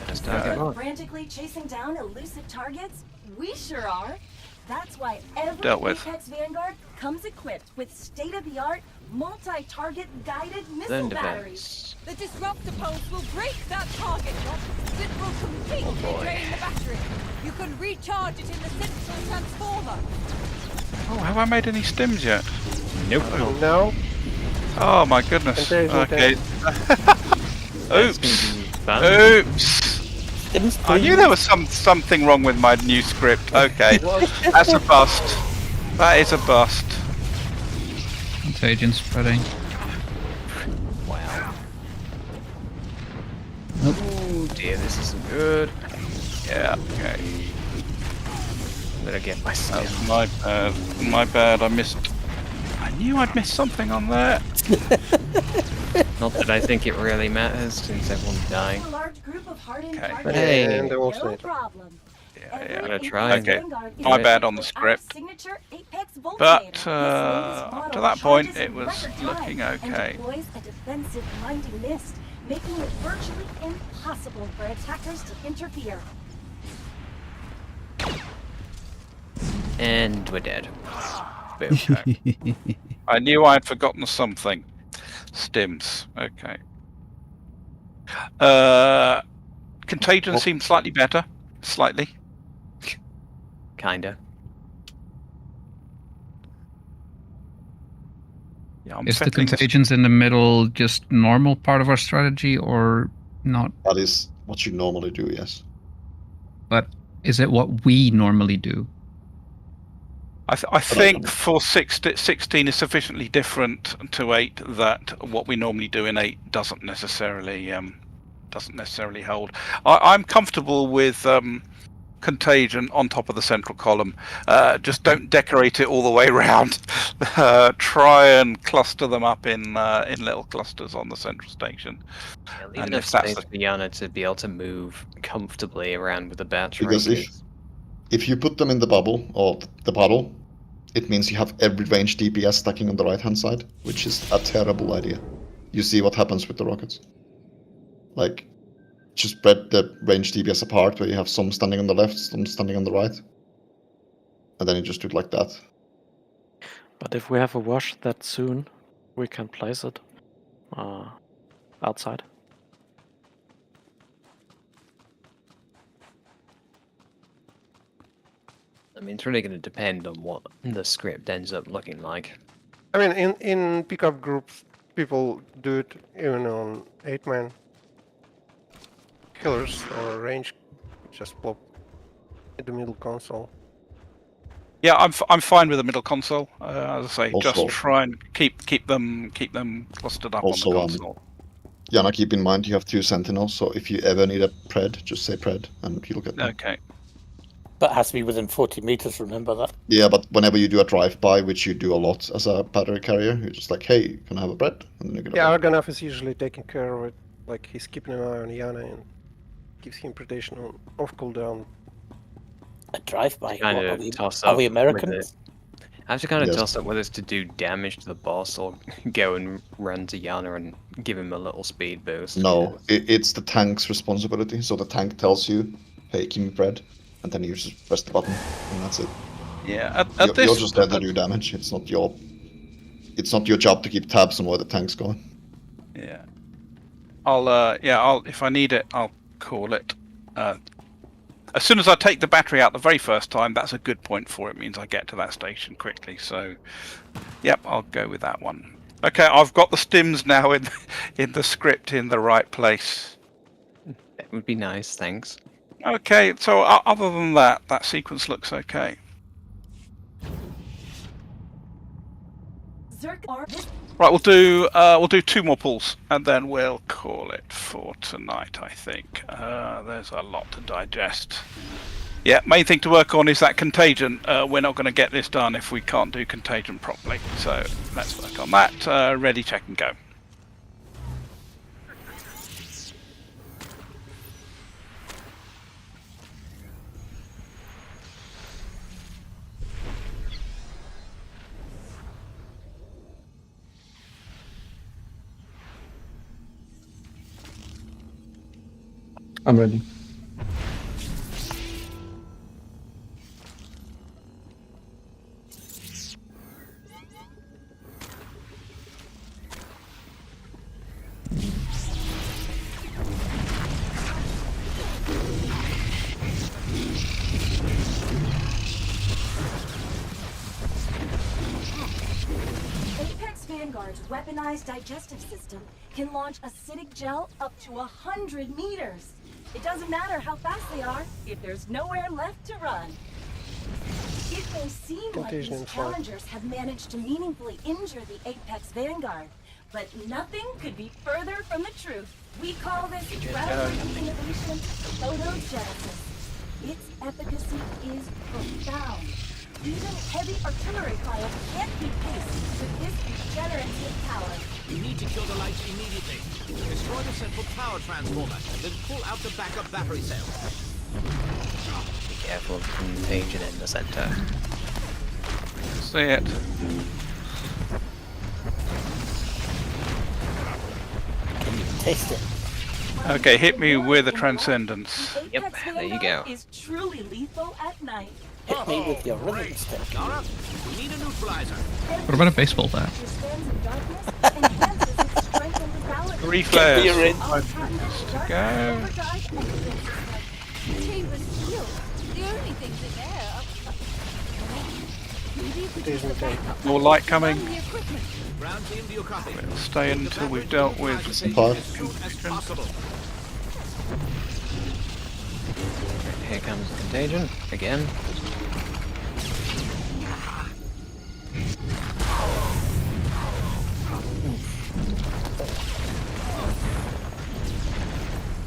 Mass target lock. Frantically chasing down elusive targets? We sure are. That's why every Dealt with. Apex Vanguard comes equipped with state-of-the-art multi-target guided missile batteries. The disruptor pulse will break that target lock. It will completely drain the battery. You can recharge it in the central transformer. Oh, have I made any stims yet? Nope. No. Oh my goodness. Okay. Oops. Oops. I knew there was something wrong with my new script. Okay. That's a bust. That is a bust. Contagion spreading. Wow. Nope. Oh dear, this isn't good. Yeah, okay. Better get my That stuff. was my bad. My bad. I knew I'd missed something on there. Not that I think it really matters since everyone's dying. A large group of hardened Okay. targets. But hey, And No also problem. Yeah, gotta try. Okay. Vanguard is My bad equipped on the with script. our signature Apex But Voltinator. This latest up model to that point, charges it in was record looking time okay. And deploys a defensive blinding mist, making it virtually impossible for attackers to interfere. and we're dead. Boom. Okay. I knew I'd forgotten something. Stims. Okay. Contagion seemed slightly better. Slightly. Kinda. Yeah, Is the contagions in the middle just normal part of our strategy or not? That is what you normally do, yes. But is it what we normally do? I think for 16 is sufficiently different to 8 that what we normally do in 8 doesn't necessarily hold. I'm comfortable with contagion on top of the central column. Just don't decorate it all the way around. Try and cluster them up in little clusters on the central station. Yeah, leave And enough if that's space for Yana to be able to move comfortably around with the battery. Because if you put them in the bubble or the puddle, it means you have every range DPS stacking on the right hand side, which is a terrible idea. You see what happens with the rockets. Like, just spread the range DPS apart, where you have some standing on the left, some standing on the right, and then you just do it like that. But if we have a wash that soon, we can place it outside. I mean, it's really going to depend on what the script ends up looking like. I mean, in pickup groups, people do it even on 8-man killers or range. Just plop in the middle console. Yeah, I'm fine with the middle console. As I say, Also, just try and keep them clustered up Also, on the console. Yana, keep in mind you have 2 sentinels, so if you ever need a pred, just say pred, and you'll get them. Okay. That has to be within 40 meters, remember that? Yeah, but whenever you do a drive-by, which you do a lot as a battery carrier, you're just like, hey, can I have a bread? And then you get Yeah, a bread. Argonauth is usually taking care of it. Like, he's keeping an eye on Yana and gives him protection on off cooldown. A drive-by? Kind What, of toss up. are we with Americans? it. I have to kind of Yes. toss up whether it's to do damage to the boss or go and run to Yana and give him a little speed boost. No, it's the tank's responsibility. So the tank tells you, hey, give me bread, and then you just press the button, and that's it. Yeah, You're just there to do damage. It's not your job to keep tabs on where the tank's going. Yeah. I'll if I need it, I'll call it. As soon as I take the battery out the very first time, that's a good point for it. It means I get to that station quickly. So, yep, I'll go with that one. Okay, I've got the stims now in the script in the right place. That would be nice, thanks. Okay, so other than that, that sequence looks okay. Right, we'll do 2 more pulls, and then we'll call it for tonight, I think. There's a lot to digest. Yeah, main thing to work on is that contagion. We're not going to get this done if we can't do contagion properly. So let's work on that. Ready, check, and go. I'm ready. Vanguard's weaponized digestive system can launch acidic gel up to 100 meters. It doesn't matter how fast they are if there's nowhere left to run. It may seem like these challengers have managed to meaningfully injure the Apex Vanguard, but nothing could be further from the truth. We call this groundbreaking innovation photogenesis. Its efficacy is profound. Even heavy artillery fire can't keep pace with this regenerative power. You need to kill the lights immediately. Destroy the central power transformer, then pull out the backup battery cell. Be careful of the contagion in the center. See it. Taste it. Okay, hit me with a transcendence. Yep, there you go. Is truly lethal at night. Hit me with your rhythm stick. Nara, we need a neutralizer. What about a baseball bat? 3 flares. You're in. 5 minutes to go. Chamber's sealed. The only things in there are... More light coming. Run the equipment. Ground team, do you copy? We'll stay until we've dealt with As soon as possible. Here comes the contagion again.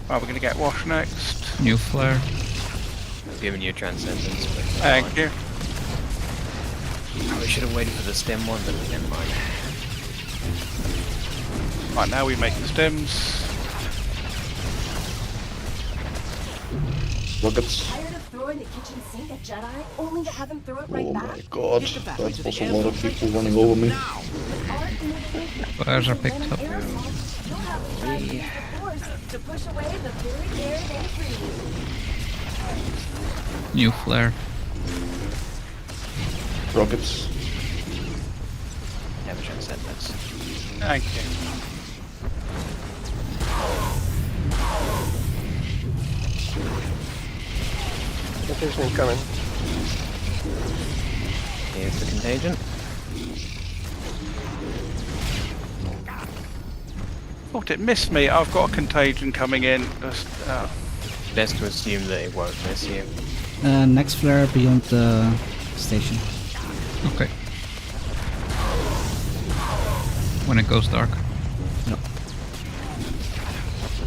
Oh, we're going to get Wash next. New flare. I've given you transcendence. But Thank you. we should have waited for the stem one, but never mind. Right, now we make the stems. Rockets. Tired of throwing the kitchen sink at Jedi, only to have him throw it right Oh back? my god, that was a lot of people running over me. Flares are picked up. You'll have to try to use the force to push away the very air they breathe. New flare. Rockets. Never transcendence. Thank you. Contagion coming. Here's the contagion. Thought it missed me. I've got a contagion coming in. Just, Best to assume that it won't miss you. Next flare beyond the station. Okay. When it goes dark. No.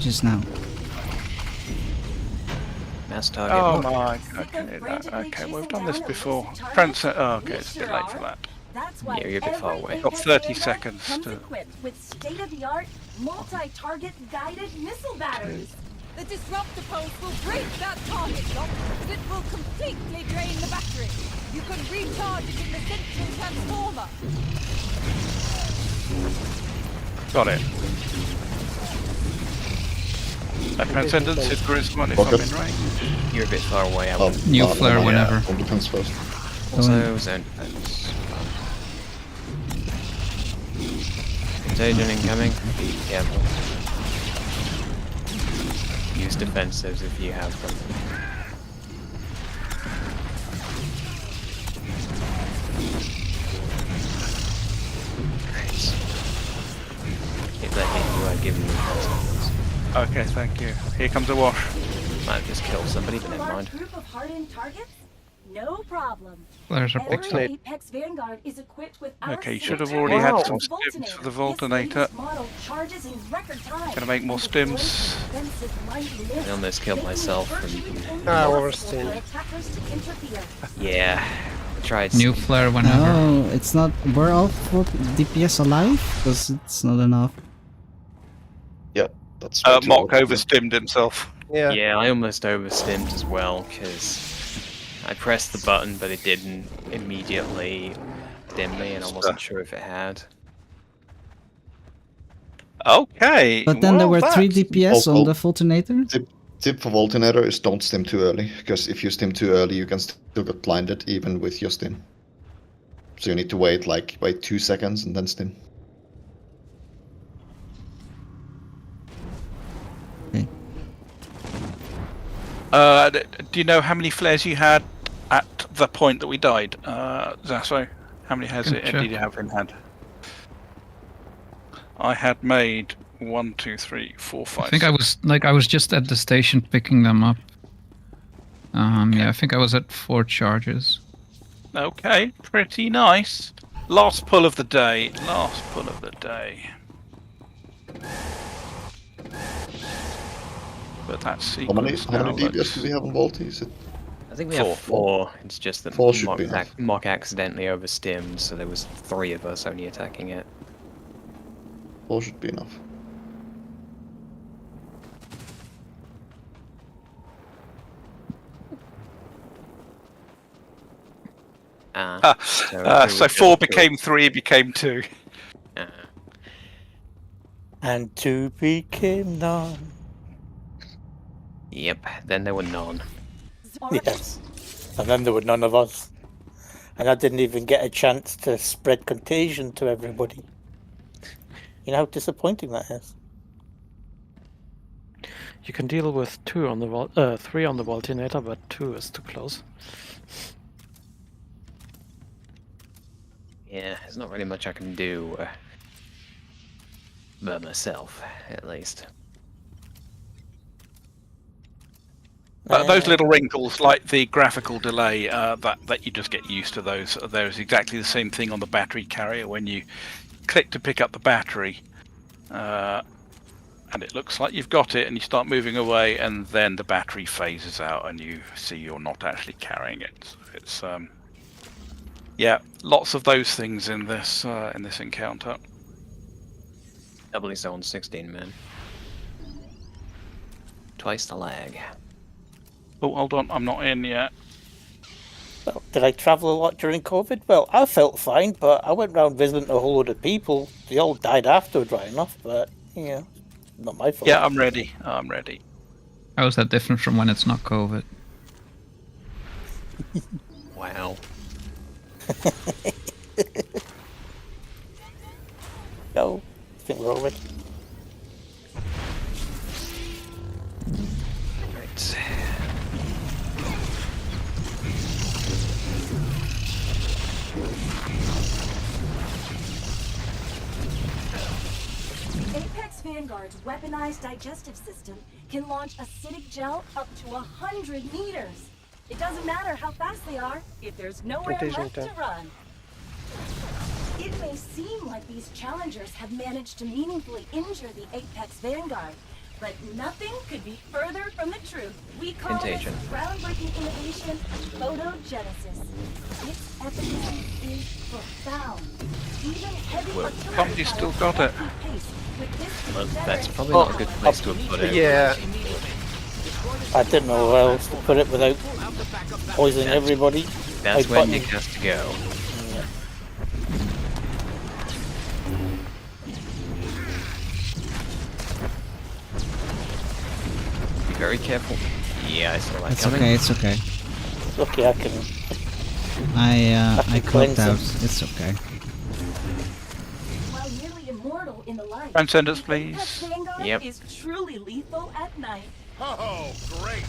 Just now. Mass target. oh my, okay, we've done this before. Oh, okay, it's a bit late for that. That's why Yeah, you're a bit far away. Got 30 seconds comes to... equipped with state-of-the-art, multi-target guided missile batteries. The disruptor pulse will break that target lock, but it will completely drain the battery. You can recharge it in the central transformer. Got it. That transcendence is Grisman if I'm in range. You're a bit far away. I would. New flare whenever. All depends first. Also, zone defense. Contagion incoming. Be careful. Use defensives if you have them. Nice. If that hit you, I'd give you transcendence. Okay, thank you. Here comes a wash. Might have just killed somebody, but A never large mind. group of hardened targets? No problem. Flares are Every picked up. Apex Vanguard is equipped with our Okay, you should have signature already had Voltonator. some stims for the This Voltonator. latest model charges in record time. Gonna make more and deploys stims. defensive light mist, I almost killed making it myself virtually from- impossible oversteam. for attackers to interfere. Yeah, I tried. New flare whenever. No, it's not. We're all 4 DPS alive? Because it's not enough. Yeah, that's Mock overstimmed himself. Yeah. Yeah, I almost overstimmed as well because I pressed the button, but it didn't immediately stim me, and I wasn't sure if it had. Okay. But then there well, were 3 that's- DPS on the Fultonator? Tip for Voltonator is don't stim too early, because if you stim too early, you can still get blinded even with your stim. So you need to wait 2 seconds and then stim. Do you know how many flares you had at the point that we died, Zasso? How many Can check. did you have in hand? I had made 1, 2, 3, 4, 5. I think I was just at the station picking them up. Yeah, I think I was at 4 charges. Okay, pretty nice. Last pull of the day. Last pull of the day. But that's How many DPS do we have on Balti? Is it? I think we have 4. It's just that 4 should be enough. Mock accidentally overstimmed, so there was 3 of us only attacking it. 4 should be enough. So 4 became 3, became 2. And 2 became none. Yep, then there were none. Yes. And then there were none of us. And I didn't even get a chance to spread contagion to everybody. You know how disappointing that is. You can deal with 3 on the Voltinator, but 2 is too close. Yeah, there's not really much I can do by myself, at least. Those little wrinkles, like the graphical delay, that you just get used to those. There's exactly the same thing on the battery carrier when you click to pick up the battery, and it looks like you've got it, and you start moving away, and then the battery phases out, and you see you're not actually carrying it. It's yeah, lots of those things in this encounter. Doubly so on 16 men. Twice the lag. Oh, hold on, I'm not in yet. Well, did I travel a lot during COVID? Well, I felt fine, but I went around visiting a whole load of people. They all died afterward, right enough, but, yeah, not my fault. Yeah, I'm ready. I'm ready. How is that different from when it's not COVID? Wow. No, I think we're all ready. Right. Apex Vanguard's weaponized digestive system can launch acidic gel up to 100 meters. It doesn't matter how fast they are if there's nowhere left to run. It may seem like these challengers have managed to meaningfully injure the Apex Vanguard, but nothing could be further from the truth. We call this groundbreaking innovation photogenesis. Its efficacy is profound. Even heavy artillery Company's still got it. Well, that's probably not a good place to have put it. Yeah. I didn't know where else to put it without poisoning everybody. That's where Nick has to go. Be very careful. Yeah, I saw that It's coming. okay, it's okay. It's okay, I can... I clocked out. It's okay. While nearly immortal in the light, Transcendence, please. Yep. is truly lethal at night. Oh, great!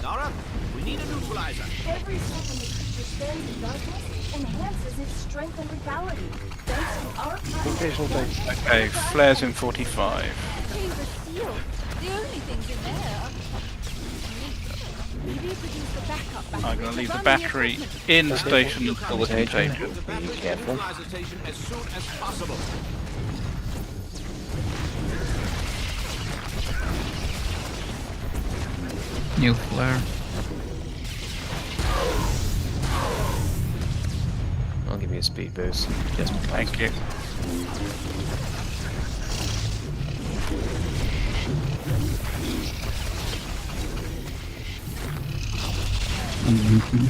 Nara, we need a neutralizer. Every second the creature spends in darkness enhances its strength and lethality. Thanks to our Okay, flares in 45. Caves are sealed. The only things in there are... Maybe if we use the backup battery. I'm going to leave the battery in the station until the contagion. Be careful. Neutralizer station as soon as possible. New flare. I'll give you a speed boost. Just Thank you.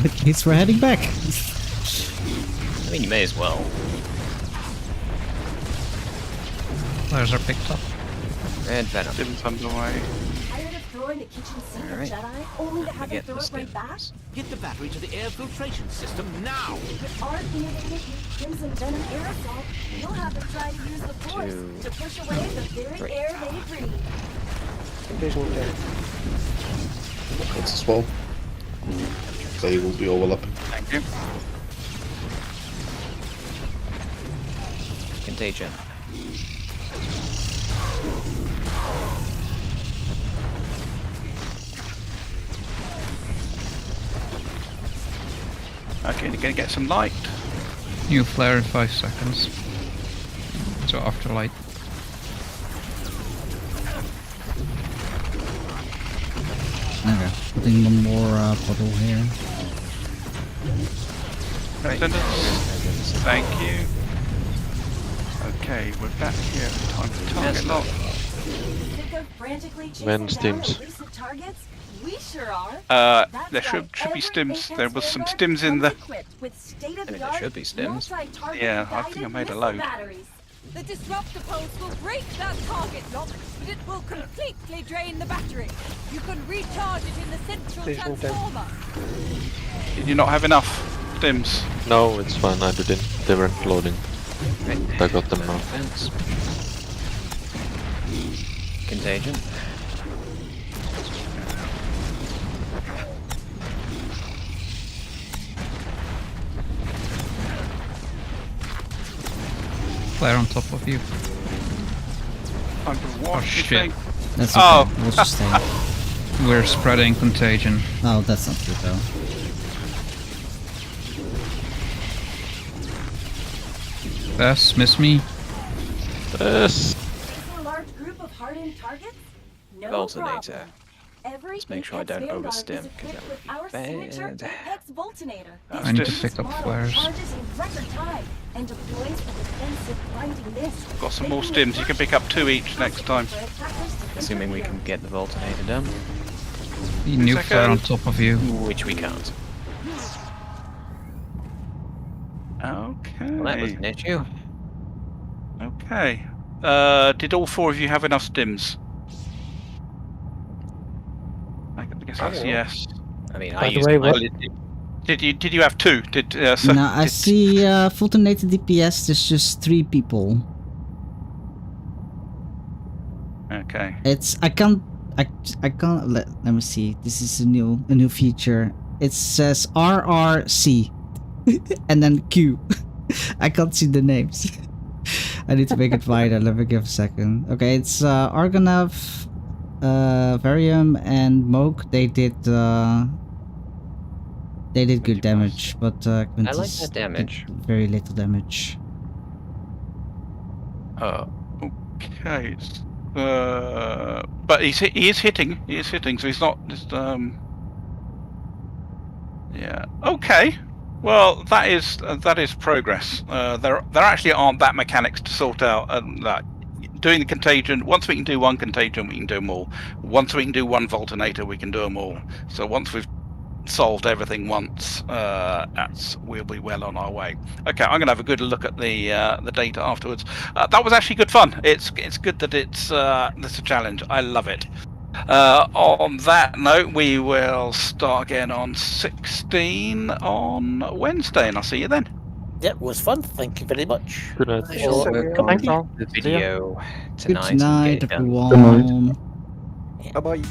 The kids were heading back. I mean, you may as well. Flares are picked up. Red Venom. Dim's underway. Tired of throwing the kitchen sink Alright. at Jedi, only to have them Get throw the it right back? stims. Get the battery to the air filtration system now. With our innovative Crimson Venom aerosol, you'll have them try to use the Force 2, to push away the very 3. air they breathe. It's as well. They will be overlapping. Thank you. Contagion. Okay, you're gonna get some light. New flare in 5 seconds. So after light. Okay, putting one more bottle here. Thank you. Okay, we're back here. Time for target lock. When stims? We sure are. There should be stims. There was some stims in the. I mean, there should be stims. Yeah, I think I made a load. The disruptor pulse will break that target lock, but it will completely drain the battery. You can recharge it in the central transformer. Did you not have enough stims? No, it's fine. I didn't. They weren't loading. I got them now. Contagion. Flare on top of you. Time to Oh wash, you shit. think? That's okay. We'll just stay. We're spreading contagion. Oh, that's not good though. Bess, miss me? Yes. A large group of hardened targets? No Voltonator. problem. Every Let's make sure I Apex don't Vanguard overstim, is because equipped that with our would signature be bad. Apex Voltonator. I need to This pick up model flares. charges in record time and deploys a defensive blinding mist. Got some more stims. You can pick up 2 each next time. Assuming we can get the Voltonator done. New flare on top of you. Which we can't. Okay. Well, that was an issue. Okay. Did all 4 of you have enough stims? I guess that's yes. I mean, By I the used way, my- what? Did you have 2? No, I see Fultonated DPS, there's just 3 people. Okay. It's I can't let me see. This is a new feature. It says RRC and then Q. I can't see the names. I need to make it wider. Let me give a second. Okay, it's Argonav, Varium and Moke. They did good damage, but I like Quintus that damage. did very little damage. Okay. But he is hitting. He is hitting. So he's not just Yeah. Okay. Well, that is progress. There actually aren't that mechanics to sort out. That doing the contagion. Once we can do one contagion, we can do them all. Once we can do one Voltonator, we can do them all. So once we've solved everything once, we'll be well on our way. Okay, I'm gonna have a good look at the data afterwards. That was actually good fun. It's good that it's a challenge. I love it. On that note, we will start again on 16 on Wednesday, and I'll see you then. Yeah, it was fun. Thank you very much. Good night. I shall Thanks all. the See ya. video Good tonight. and night, get it done. everyone. Bye bye.